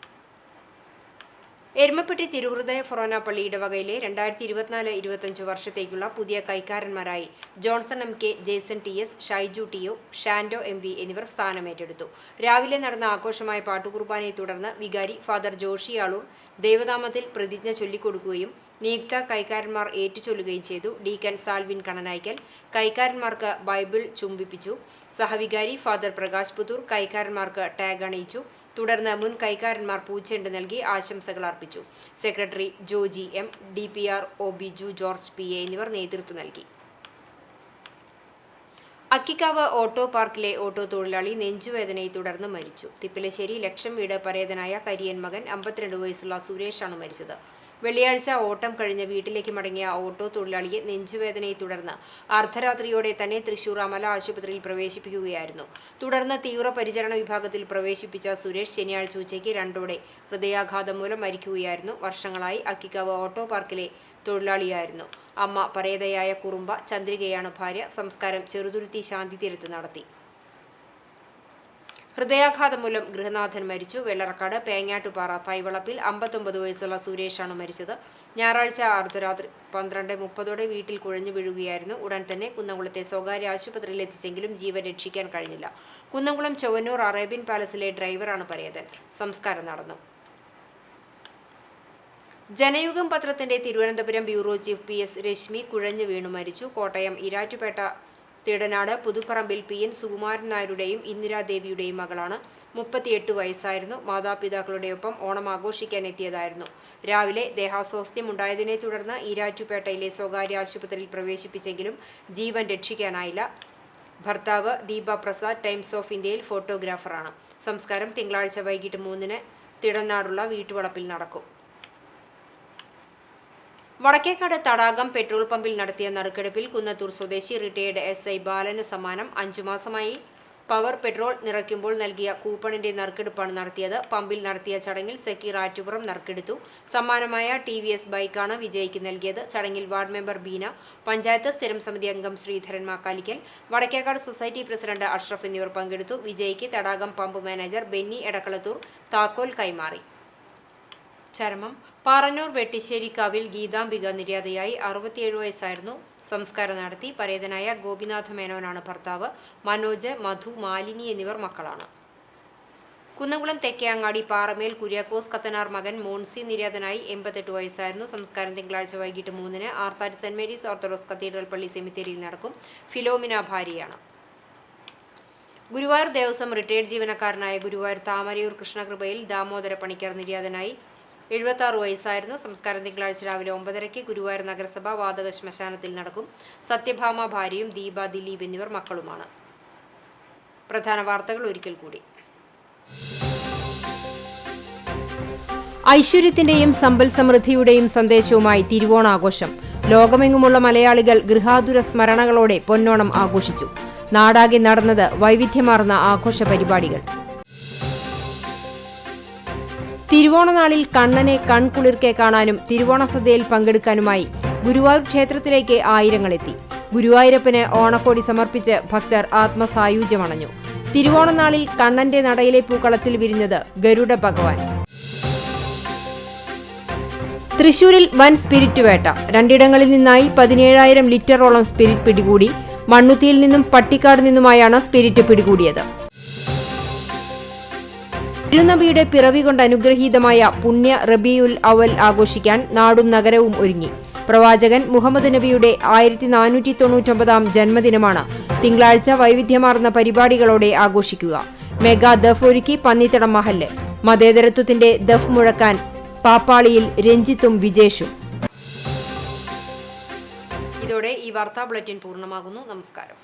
എരുമപ്പെട്ടി തിരുഹൃദയ ഫൊറോന പള്ളി ഇടവകയിലെ 2024-25 വർഷത്തേക്കുള്ള പുതിയ കൈക്കാരന്മാരായി Johnson MK, Jason TS, Shaiju TO, Shando MV എന്നിവർ സ്ഥാനമേറ്റെടുത്തു. രാവിലെ നടന്ന ആഘോഷമായ പാട്ടുകുർബാനയെ തുടർന്ന് വികാരി ഫാദർ ജോഷി ആളൂർ ദേവനാമത്തിൽ പ്രതിജ്ഞ ചൊല്ലിക്കൊടുക്കുകയും നിയുക്ത കൈക്കാരന്മാർ ഏറ്റുചൊല്ലുകയും ചെയ്തു. ഡീക്കൻ സാൽവിൻ കണനായ്ക്കൽ കൈക്കാരന്മാർക്ക് ബൈബിൾ ചുംബിപ്പിച്ചു. സഹവികാരി ഫാദർ പ്രകാശ് പുത്തൂർ കൈക്കാരന്മാർക്ക് ടാഗ് അണിയിച്ചു. തുടർന്ന് മുൻ കൈക്കാരന്മാർ പൂച്ചെണ്ട് നൽകി ആശംസകൾ അർപ്പിച്ചു. Secretary Joji M, DPR Biju George PA എന്നിവർ നേതൃത്വം നൽകി. അക്കിക്കാവ് ഓട്ടോ പാർക്കിലെ ഓട്ടോ തൊഴിലാളി നെഞ്ചുവേദനയെ തുടർന്ന് മരിച്ചു. തിപ്പലശ്ശേരി ലക്ഷം വീട് പരേതനായ കരിയൻ മകൻ 52 വയസ്സുള്ള സുരേഷാണ് മരിച്ചത്. വെള്ളിയാഴ്ച ഓട്ടം കഴിഞ്ഞ് വീട്ടിലേക്ക് മടങ്ങിയ ഓട്ടോ തൊഴിലാളിയെ നെഞ്ചുവേദനയെ തുടർന്ന് അർദ്ധരാത്രിയോടെ തന്നെ തൃശൂർ അമല ആശുപത്രിയിൽ പ്രവേശിപ്പിക്കുകയായിരുന്നു. തുടർന്ന് തീവ്രപരിചരണ വിഭാഗത്തിൽ പ്രവേശിപ്പിച്ച സുരേഷ് ശനിയാഴ്ച ഉച്ചയ്ക്ക് 2ഓടെ ഹൃദയാഘാതം മൂലം മരിക്കുകയായിരുന്നു. വർഷങ്ങളായി അക്കിക്കാവ് ഓട്ടോ പാർക്കിലെ തൊഴിലാളിയായിരുന്നു. അമ്മ പരേതയായ കുറുമ്പ ചന്ദ്രികയാണ് ഭാര്യ. സംസ്കാരം ചെറുതുരുത്തി ശാന്തി തീരത്ത് നടത്തി. ഹൃദയാഘാതം മൂലം ഗൃഹനാഥൻ മരിച്ചു. വെള്ളറക്കാട് പേങ്ങാട്ടുപാറ തൈവളപ്പിൽ 59 വയസ്സുള്ള സുരേഷാണ് മരിച്ചത്. ഞായറാഴ്ച അർദ്ധരാത്രി 12:30 വീട്ടിൽ കുഴഞ്ഞു വീഴുകയായിരുന്നു. ഉടൻ തന്നെ കുന്നംകുളത്തെ സ്വകാര്യ ആശുപത്രിയിൽ എത്തിച്ചെങ്കിലും ജീവൻ രക്ഷിക്കാൻ കഴിഞ്ഞില്ല. കുന്നംകുളം ചൊവ്വന്നൂർ അറേബ്യൻ പാലസിലെ ഡ്രൈവറാണ് പരേതൻ. സംസ്കാരം നടന്നു. ജനയുഗം പത്രത്തിന്റെ Thiruvananthapuram bureau chief PS Reshmi കുഴഞ്ഞു വീണു മരിച്ചു. കോട്ടയം ഇരാറ്റുപേട്ട തിടനാട് പുതുപ്പറമ്പിൽ PN സുകുമാരൻ നായരുടെയും ഇന്ദിരാദേവിയുടെയും മകളാണ്. 38 വയസ്സായിരുന്നു. മാതാപിതാക്കളുടെയൊപ്പം ഓണം ആഘോഷിക്കാൻ എത്തിയതായിരുന്നു. രാവിലെ ദേഹാസ്വാസ്ഥ്യം ഉണ്ടായതിനെ തുടർന്ന് ഈരാറ്റുപേട്ടയിലെ സ്വകാര്യ ആശുപത്രിയിൽ പ്രവേശിപ്പിച്ചെങ്കിലും ജീവൻ രക്ഷിക്കാനായില്ല. ഭർത്താവ് ദീപ പ്രസാദ് ടൈംസ് ഓഫ് ഇന്ത്യയിൽ ഫോട്ടോഗ്രാഫറാണ്. സംസ്കാരം തിങ്കളാഴ്ച വൈകിട്ട് 3-ന് തിടനാടുള്ള വീട്ടുവളപ്പിൽ നടക്കും. വടക്കേക്കാട് തടാകം പെട്രോൾ പമ്പിൽ നടത്തിയ നറുക്കെടുപ്പിൽ കുന്നത്തൂർ സ്വദേശി റിട്ടയേർഡ് SI ബാലന് സമ്മാനം. 5 മാസമായി പവർ പെട്രോൾ നിറയ്ക്കുമ്പോൾ നൽകിയ കൂപ്പണിന്റെ നറുക്കെടുപ്പാണ് നടത്തിയത്. പമ്പിൽ നടത്തിയ ചടങ്ങിൽ സക്കീർ ആറ്റുപുറം നറുക്കെടുത്തു. സമ്മാനമായ TVS ബൈക്കാണ് വിജയിക്ക് നൽകിയത്. ചടങ്ങിൽ വാർഡ് മെമ്പർ ബീന, പഞ്ചായത്ത് സ്ഥിരം സമിതി അംഗം ശ്രീധരൻ മാക്കാലിക്കൽ, വടക്കേക്കാട് സൊസൈറ്റി പ്രസിഡന്റ് അഷ്റഫ് എന്നിവർ പങ്കെടുത്തു. വിജയിക്ക് തടാകം പമ്പ് മാനേജർ ബെന്നി എടക്കളത്തൂർ താക്കോൽ കൈമാറി. ചരമം പാറന്നൂർ വെട്ടിശ്ശേരിക്കാവിൽ ഗീതാംബിക നിര്യാതയായി. 67 വയസ്സായിരുന്നു. സംസ്കാരം നടത്തി. പരേതനായ ഗോപിനാഥ മേനോനാണ് ഭർത്താവ്. മനോജ്, മധു, മാലിനി എന്നിവർ മക്കളാണ്. കുന്നംകുളം തെക്കേ അങ്ങാടി പാറമേൽ കുര്യാക്കോസ് കത്തനാർ മകൻ മോൺസി നിര്യാതനായി. 88 വയസ്സായിരുന്നു. സംസ്കാരം തിങ്കളാഴ്ച വൈകിട്ട് 3-ന് Arthat saint Mary's orthodox cathedral പള്ളി സെമിത്തേരിയിൽ നടക്കും. ഫിലോമിന ഭാര്യയാണ്. ഗുരുവായൂർ ദേവസ്വം റിട്ടയേർഡ് ജീവനക്കാരനായ ഗുരുവായൂർ താമരയൂർ കൃഷ്ണകൃപയിൽ ദാമോദര പണിക്കർ നിര്യാതനായി. 76 വയസ്സായിരുന്നു. സംസ്കാരം തിങ്കളാഴ്ച രാവിലെ 9:30-ക്ക് ഗുരുവായൂർ നഗരസഭ വാതക ശ്മശാനത്തിൽ നടക്കും. സത്യഭാമ ഭാര്യയും ദീപ, ദിലീപ് എന്നിവർ മക്കളുമാണ്. പ്രധാന വാർത്തകൾ ഒരിക്കൽ കൂടി. ഐശ്വര്യത്തിന്റെയും സമ്പൽ സമൃദ്ധിയുടെയും സന്ദേശവുമായി തിരുവോണാഘോഷം. ലോകമെങ്ങുമുള്ള മലയാളികൾ ഗൃഹാതുര സ്മരണകളോടെ പൊന്നോണം ആഘോഷിച്ചു. നാടാകെ നടന്നത് വൈവിധ്യമാർന്ന ആഘോഷ പരിപാടികൾ. തിരുവോണനാളിൽ കണ്ണനെ കൺകുളിർക്കെ കാണാനും തിരുവോണ സദ്യയിൽ പങ്കെടുക്കാനുമായി ഗുരുവായൂർ ക്ഷേത്രത്തിലേക്ക് ആയിരങ്ങളെത്തി. ഗുരുവായൂരപ്പന് ഓണക്കോടി സമർപ്പിച്ച് ഭക്തർ ആത്മസായുജ്യമണഞ്ഞു. തിരുവോണനാളിൽ കണ്ണന്റെ നടയിലെ പൂക്കളത്തിൽ വിരിഞ്ഞത് ഗരുഡ ഭഗവാൻ. തൃശൂരിൽ വൻ സ്പിരിറ്റ് വേട്ട. രണ്ടിടങ്ങളിൽ നിന്നായി 17,000 ലിറ്ററോളം സ്പിരിറ്റ് പിടികൂടി. മണ്ണുത്തിയിൽ നിന്നും പട്ടിക്കാട് നിന്നുമായാണ് സ്പിരിറ്റ് പിടികൂടിയത്. തിരുനബിയുടെ പിറവി കൊണ്ട് അനുഗ്രഹീതമായ പുണ്യ റബീഉൽ അവൽ ആഘോഷിക്കാൻ നാടും നഗരവും ഒരുങ്ങി. പ്രവാചകൻ മുഹമ്മദ് നബിയുടെ 1499 ജന്മദിനമാണ് തിങ്കളാഴ്ച വൈവിധ്യമാർന്ന പരിപാടികളോടെ ആഘോഷിക്കുക. മെഗാ ദഫ് ഒരുക്കി പന്നിത്തടം മഹല്ല്. മതേതരത്വത്തിന്റെ ദഫ് മുഴക്കാൻ പാപ്പാളിയിൽ രഞ്ജിത്തും വിജേഷും. ഇതോടെ ഈ വാർത്താ ബുള്ളറ്റിൻ പൂർണ്ണമാകുന്നു. നമസ്കാരം.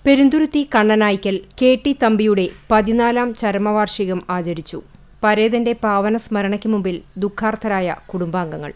പെരുന്തുരുത്തി കണ്ണനായ്ക്കൽ KT തമ്പിയുടെ 14ാം ചരമവാർഷികം ആചരിച്ചു. പരേതന്റെ പാവന സ്മരണയ്ക്ക് മുമ്പിൽ ദുഃഖാർത്തരായ കുടുംബാംഗങ്ങൾ.